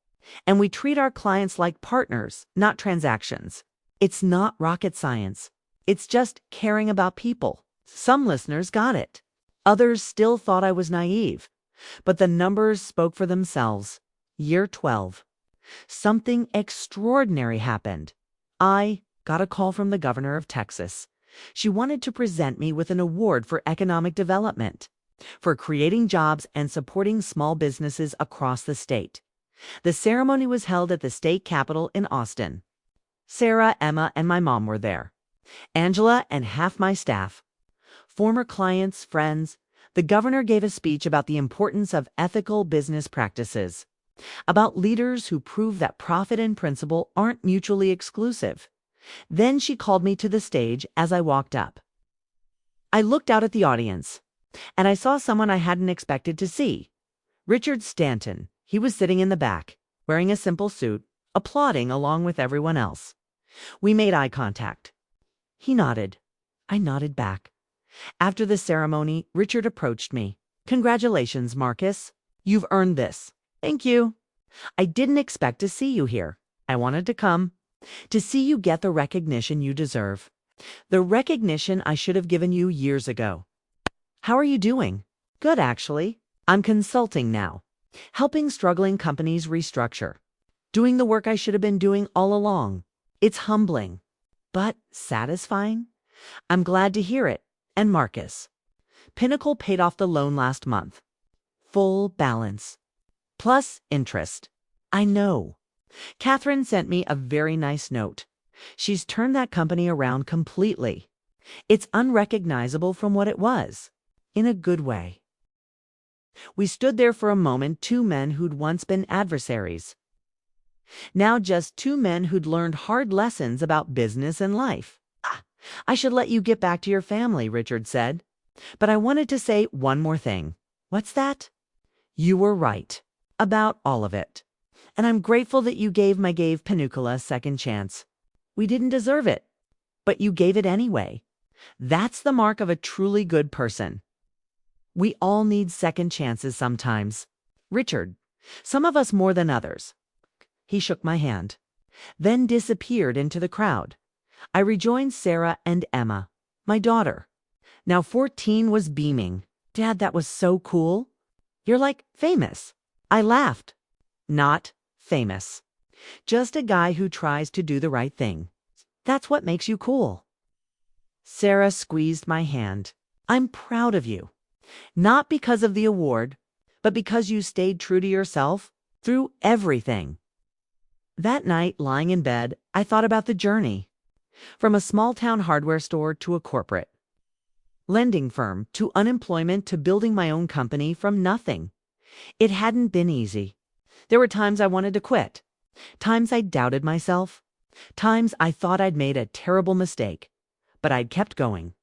And we treat our clients like partners, not transactions. It's not rocket science. It's just caring about people. Some listeners got it. Others still thought I was naive. But the numbers spoke for themselves. Year 12. Something extraordinary happened. I got a call from the governor of Texas. She wanted to present me with an award for economic development, for creating jobs and supporting small businesses across the state. The ceremony was held at the state capitol in Austin. Sarah, Emma, and my mom were there. Angela and half my staff. Former clients, friends. The governor gave a speech about the importance of ethical business practices, about leaders who prove that profit and principle aren't mutually exclusive. Then she called me to the stage as I walked up. I looked out at the audience, and I saw someone I hadn't expected to see. Richard Stanton. He was sitting in the back, wearing a simple suit, applauding along with everyone else. We made eye contact. He nodded. I nodded back. After the ceremony, Richard approached me. "Congratulations, Marcus. You've earned this." "Thank you." I didn't expect to see you here. I wanted to come to see you get the recognition you deserve. The recognition I should have given you years ago. How are you doing? Good, actually. I'm consulting now, helping struggling companies restructure, doing the work I should have been doing all along. It's humbling, but satisfying. I'm glad to hear it. And Marcus, Pinnacle paid off the loan last month. Full balance. Plus interest. I know. Catherine sent me a very nice note. She's turned that company around completely. It's unrecognizable from what it was, in a good way. We stood there for a moment, two men who'd once been adversaries. Now just two men who'd learned hard lessons about business and life. I should let you get back to your family, Richard said. But I wanted to say one more thing. What's that? You were right. About all of it. And I'm grateful that you gave Pinnacle a second chance. We didn't deserve it, but you gave it anyway. That's the mark of a truly good person. We all need second chances sometimes. Richard, some of us more than others. He shook my hand, then disappeared into the crowd. I rejoined Sarah and Emma, my daughter. Now 14 was beaming. Dad, that was so cool. You're like famous. I laughed. Not famous. Just a guy who tries to do the right thing. That's what makes you cool. Sarah squeezed my hand. I'm proud of you. Not because of the award, but because you stayed true to yourself through everything. That night, lying in bed, I thought about the journey. From a small-town hardware store to a corporate lending firm, to unemployment, to building my own company from nothing. It hadn't been easy. There were times I wanted to quit. Times I doubted myself. Times I thought I'd made a terrible mistake. But I'd kept going.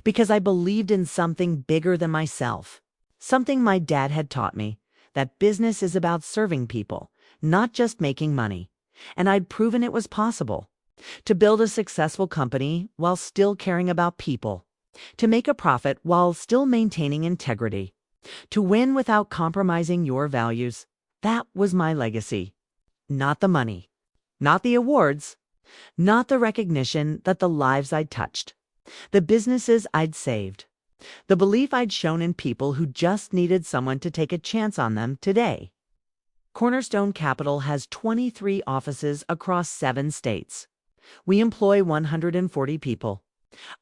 Because I believed in something bigger than myself. Something my dad had taught me, that business is about serving people, not just making money. And I'd proven it was possible. To build a successful company while still caring about people. To make a profit while still maintaining integrity. To win without compromising your values. That was my legacy. Not the money. Not the awards. Not the recognition that the lives I'd touched. The businesses I'd saved. The belief I'd shown in people who just needed someone to take a chance on them today. Cornerstone Capital has 23 offices across 7 states. We employ 140 people.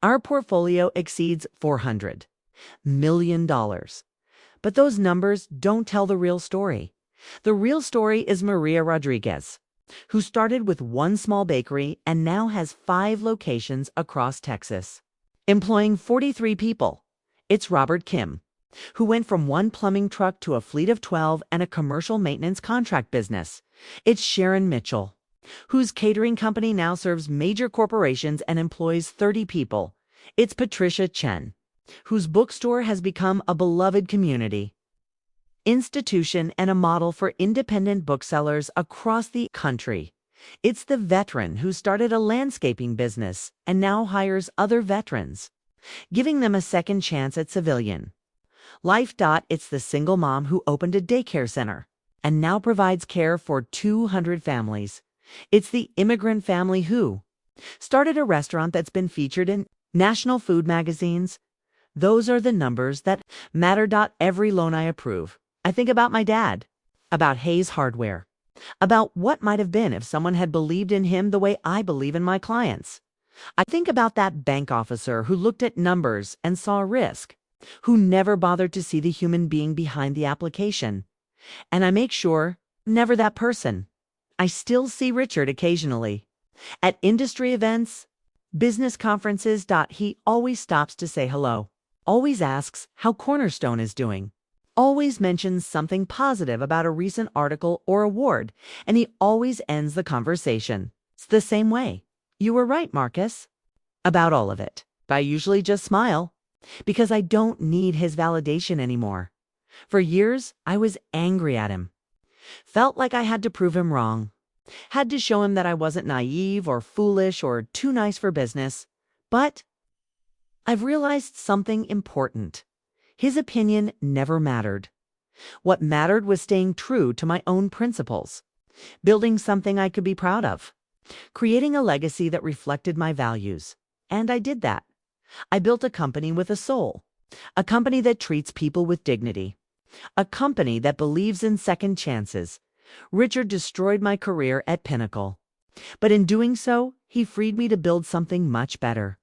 Our portfolio exceeds $400 million. But those numbers don't tell the real story. The real story is Maria Rodriguez, who started with one small bakery and now has 5 locations across Texas, employing 43 people. It's Robert Kim, who went from one plumbing truck to a fleet of 12 and a commercial maintenance contract business. It's Sharon Mitchell, whose catering company now serves major corporations and employs 30 people. It's Patricia Chen, whose bookstore has become a beloved community institution and a model for independent booksellers across the country. It's the veteran who started a landscaping business and now hires other veterans, giving them a second chance at civilian life. It's the single mom who opened a daycare center and now provides care for 200 families. It's the immigrant family who started a restaurant that's been featured in national food magazines. Those are the numbers that matter. Every loan I approve, I think about my dad, about Hayes Hardware, about what might have been if someone had believed in him the way I believe in my clients. I think about that bank officer who looked at numbers and saw risk, who never bothered to see the human being behind the application. And I make sure, never that person. I still see Richard occasionally. At industry events, business conferences. He always stops to say hello. Always asks how Cornerstone is doing. Always mentions something positive about a recent article or award, and he always ends the conversation. It's the same way. You were right, Marcus. About all of it. I usually just smile, because I don't need his validation anymore. For years, I was angry at him. Felt like I had to prove him wrong. Had to show him that I wasn't naive or foolish or too nice for business. But I've realized something important. His opinion never mattered. What mattered was staying true to my own principles, building something I could be proud of, creating a legacy that reflected my values. And I did that. I built a company with a soul, a company that treats people with dignity, a company that believes in second chances. Richard destroyed my career at Pinnacle, but in doing so, he freed me to build something much better.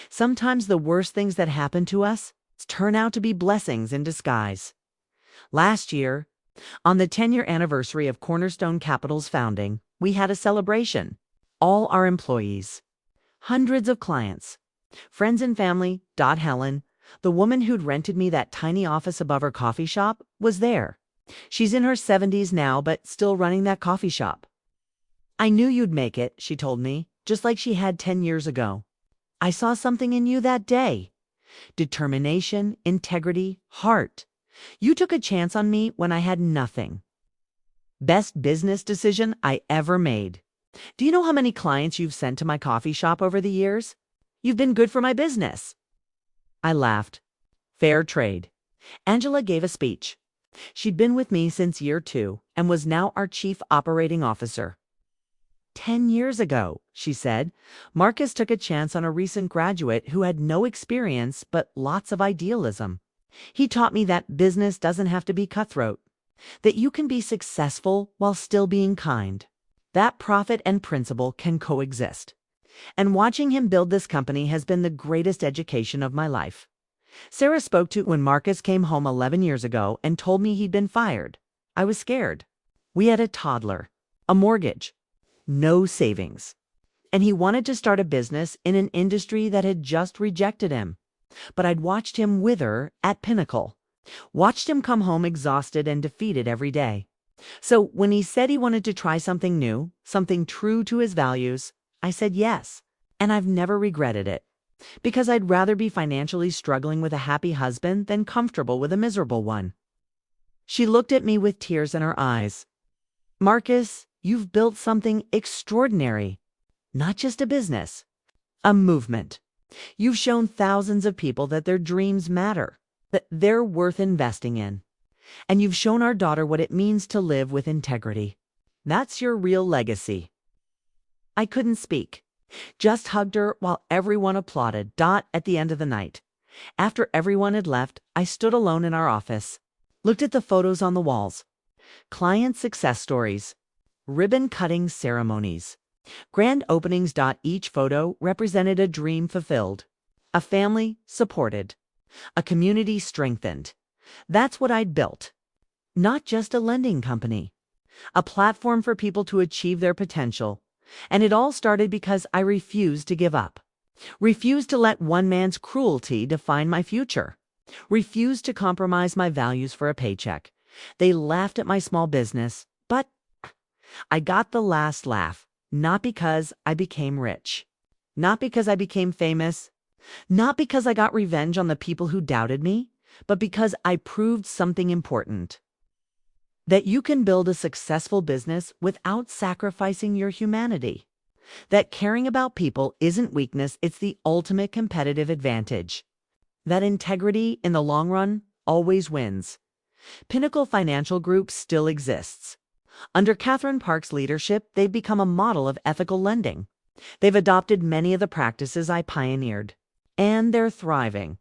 Sometimes the worst things that happen to us turn out to be blessings in disguise. Last year, on the 10-year anniversary of Cornerstone Capital's founding, we had a celebration. All our employees, hundreds of clients, friends and family. Helen, the woman who'd rented me that tiny office above her coffee shop, was there. She's in her 70s now, but still running that coffee shop. I knew you'd make it, she told me, just like she had 10 years ago. I saw something in you that day. Determination, integrity, heart. You took a chance on me when I had nothing. Best business decision I ever made. Do you know how many clients you've sent to my coffee shop over the years? You've been good for my business. I laughed. Fair trade. Angela gave a speech. She'd been with me since year 2 and was now our chief operating officer. 10 years ago, she said, Marcus took a chance on a recent graduate who had no experience but lots of idealism. He taught me that business doesn't have to be cutthroat, that you can be successful while still being kind, that profit and principle can coexist. And watching him build this company has been the greatest education of my life. Sarah spoke to when Marcus came home 11 years ago and told me he'd been fired. I was scared. We had a toddler, a mortgage, no savings. And he wanted to start a business in an industry that had just rejected him. But I'd watched him wither at Pinnacle, watched him come home exhausted and defeated every day. So when he said he wanted to try something new, something true to his values, I said yes. And I've never regretted it. Because I'd rather be financially struggling with a happy husband than comfortable with a miserable one. She looked at me with tears in her eyes. Marcus, you've built something extraordinary. Not just a business, a movement. You've shown thousands of people that their dreams matter, that they're worth investing in. And you've shown our daughter what it means to live with integrity. That's your real legacy. I couldn't speak, just hugged her while everyone applauded. At the end of the night, after everyone had left, I stood alone in our office, looked at the photos on the walls, client success stories, ribbon-cutting ceremonies, grand openings. Each photo represented a dream fulfilled, a family supported, a community strengthened. That's what I'd built. Not just a lending company, a platform for people to achieve their potential. And it all started because I refused to give up, refused to let one man's cruelty define my future, refused to compromise my values for a paycheck. They laughed at my small business, but I got the last laugh, not because I became rich, not because I became famous, not because I got revenge on the people who doubted me, but because I proved something important. That you can build a successful business without sacrificing your humanity. That caring about people isn't weakness, it's the ultimate competitive advantage. That integrity, in the long run, always wins. Pinnacle Financial Group still exists. Under Catherine Park's leadership, they've become a model of ethical lending. They've adopted many of the practices I pioneered. And they're thriving.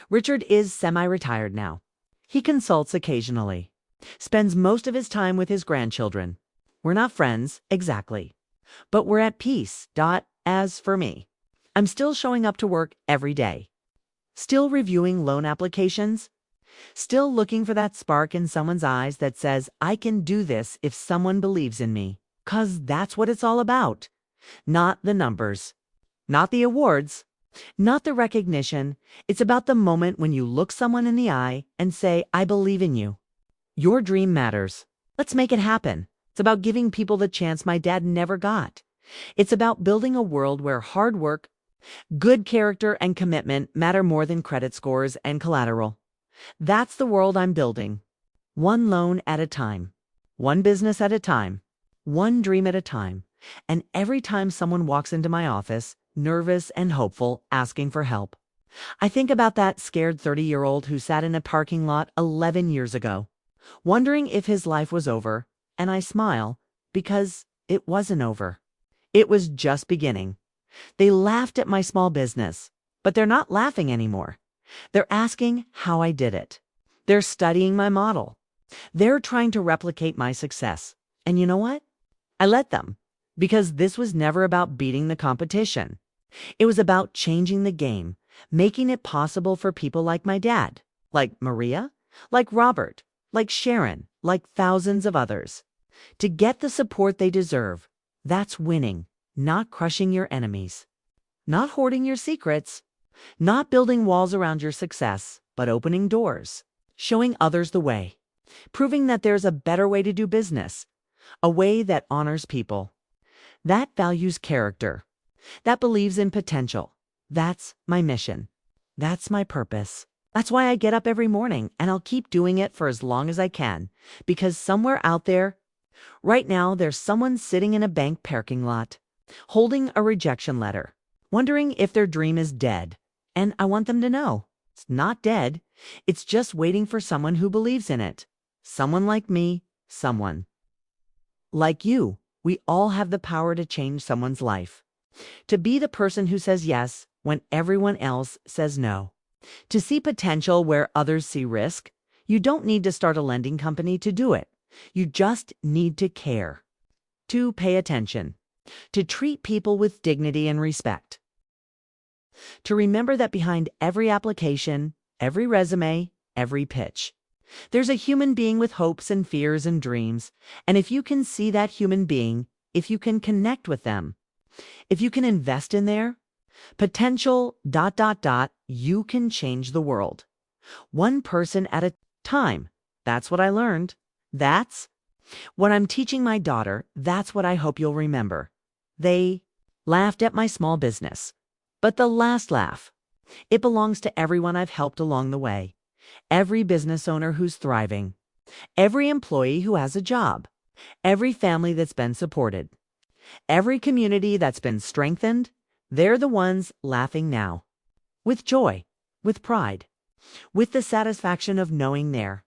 Richard is semi-retired now. He consults occasionally. Spends most of his time with his grandchildren. We're not friends, exactly. But we're at peace. As for me, I'm still showing up to work every day. Still reviewing loan applications. Still looking for that spark in someone's eyes that says, I can do this if someone believes in me. 'Cause that's what it's all about. Not the numbers. Not the awards. Not the recognition. It's about the moment when you look someone in the eye and say, I believe in you. Your dream matters. Let's make it happen. It's about giving people the chance my dad never got. It's about building a world where hard work, good character, and commitment matter more than credit scores and collateral. That's the world I'm building. One loan at a time. One business at a time. One dream at a time. And every time someone walks into my office, nervous and hopeful, asking for help, I think about that scared 30-year-old who sat in a parking lot 11 years ago, wondering if his life was over, and I smile because it wasn't over. It was just beginning. They laughed at my small business, but they're not laughing anymore. They're asking how I did it. They're studying my model. They're trying to replicate my success. And you know what? I let them, because this was never about beating the competition. It was about changing the game, making it possible for people like my dad, like Maria, like Robert, like Sharon, like thousands of others, to get the support they deserve. That's winning, not crushing your enemies, not hoarding your secrets, not building walls around your success, but opening doors, showing others the way, proving that there's a better way to do business, a way that honors people, that values character, that believes in potential. That's my mission. That's my purpose. That's why I get up every morning, and I'll keep doing it for as long as I can, because somewhere out there, right now, there's someone sitting in a bank parking lot, holding a rejection letter, wondering if their dream is dead. And I want them to know it's not dead. It's just waiting for someone who believes in it. Someone like me, someone like you. We all have the power to change someone's life. To be the person who says yes when everyone else says no. To see potential where others see risk. You don't need to start a lending company to do it. You just need to care, to pay attention, to treat people with dignity and respect. To remember that behind every application, every resume, every pitch, there's a human being with hopes and fears and dreams. And if you can see that human being, if you can connect with them, if you can invest in their potential, you can change the world. One person at a time. That's what I learned. That's what I'm teaching my daughter. That's what I hope you'll remember. They laughed at my small business. But the last laugh, it belongs to everyone I've helped along the way. Every business owner who's thriving. Every employee who has a job. Every family that's been supported. Every community that's been strengthened. They're the ones laughing now. With joy, with pride, with the satisfaction of knowing their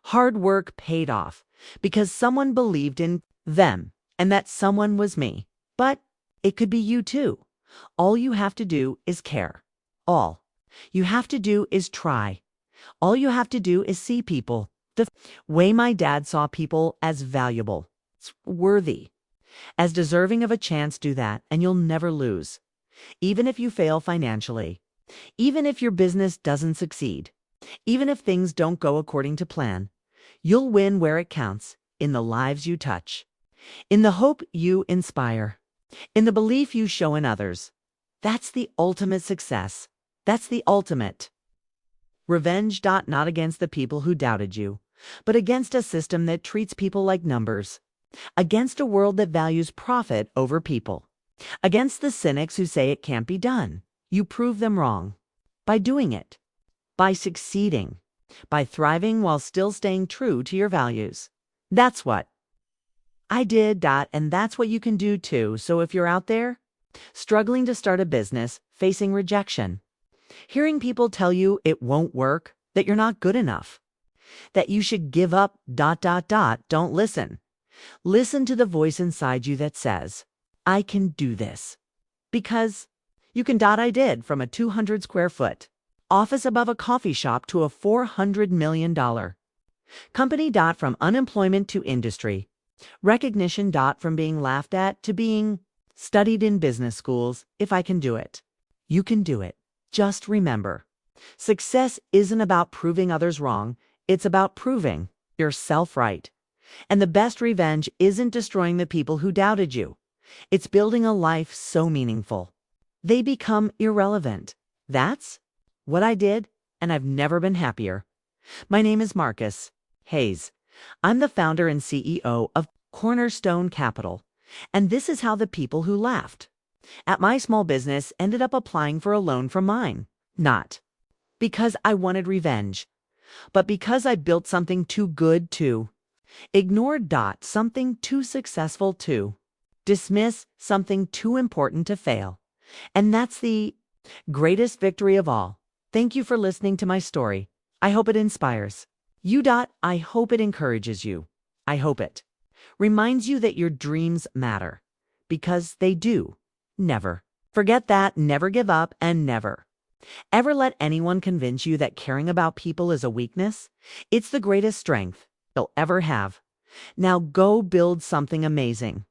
hard work paid off because someone believed in them, and that someone was me. But it could be you too. All you have to do is care. All you have to do is try. All you have to do is see people the way my dad saw people, as valuable, worthy, as deserving of a chance. Do that, and you'll never lose. Even if you fail financially, even if your business doesn't succeed, even if things don't go according to plan, you'll win where it counts, in the lives you touch, in the hope you inspire, in the belief you show in others. That's the ultimate success. That's the ultimate revenge. Not against the people who doubted you, but against a system that treats people like numbers, against a world that values profit over people, against the cynics who say it can't be done. You prove them wrong by doing it, by succeeding, by thriving while still staying true to your values. That's what I did, and that's what you can do too. So if you're out there, struggling to start a business, facing rejection, hearing people tell you it won't work, that you're not good enough, that you should give up, don't listen. Listen to the voice inside you that says, I can do this. Because you can. I did, from a 200 square foot office above a coffee shop to a $400 million company. From unemployment to industry recognition. From being laughed at to being studied in business schools. If I can do it, you can do it. Just remember, success isn't about proving others wrong. It's about proving yourself right. And the best revenge isn't destroying the people who doubted you. It's building a life so meaningful they become irrelevant. That's what I did, and I've never been happier. My name is Marcus Hayes. I'm the founder and CEO of Cornerstone Capital, and this is how the people who laughed at my small business ended up applying for a loan from mine. Not because I wanted revenge, but because I built something too good to ignore. Something too successful to dismiss, something too important to fail. And that's the greatest victory of all. Thank you for listening to my story. I hope it inspires I hope it encourages you. I hope it reminds you that your dreams matter. Because they do. Never. Forget that, never give up, and never ever let anyone convince you that caring about people is a weakness. It's the greatest strength you'll ever have. Now go build something amazing.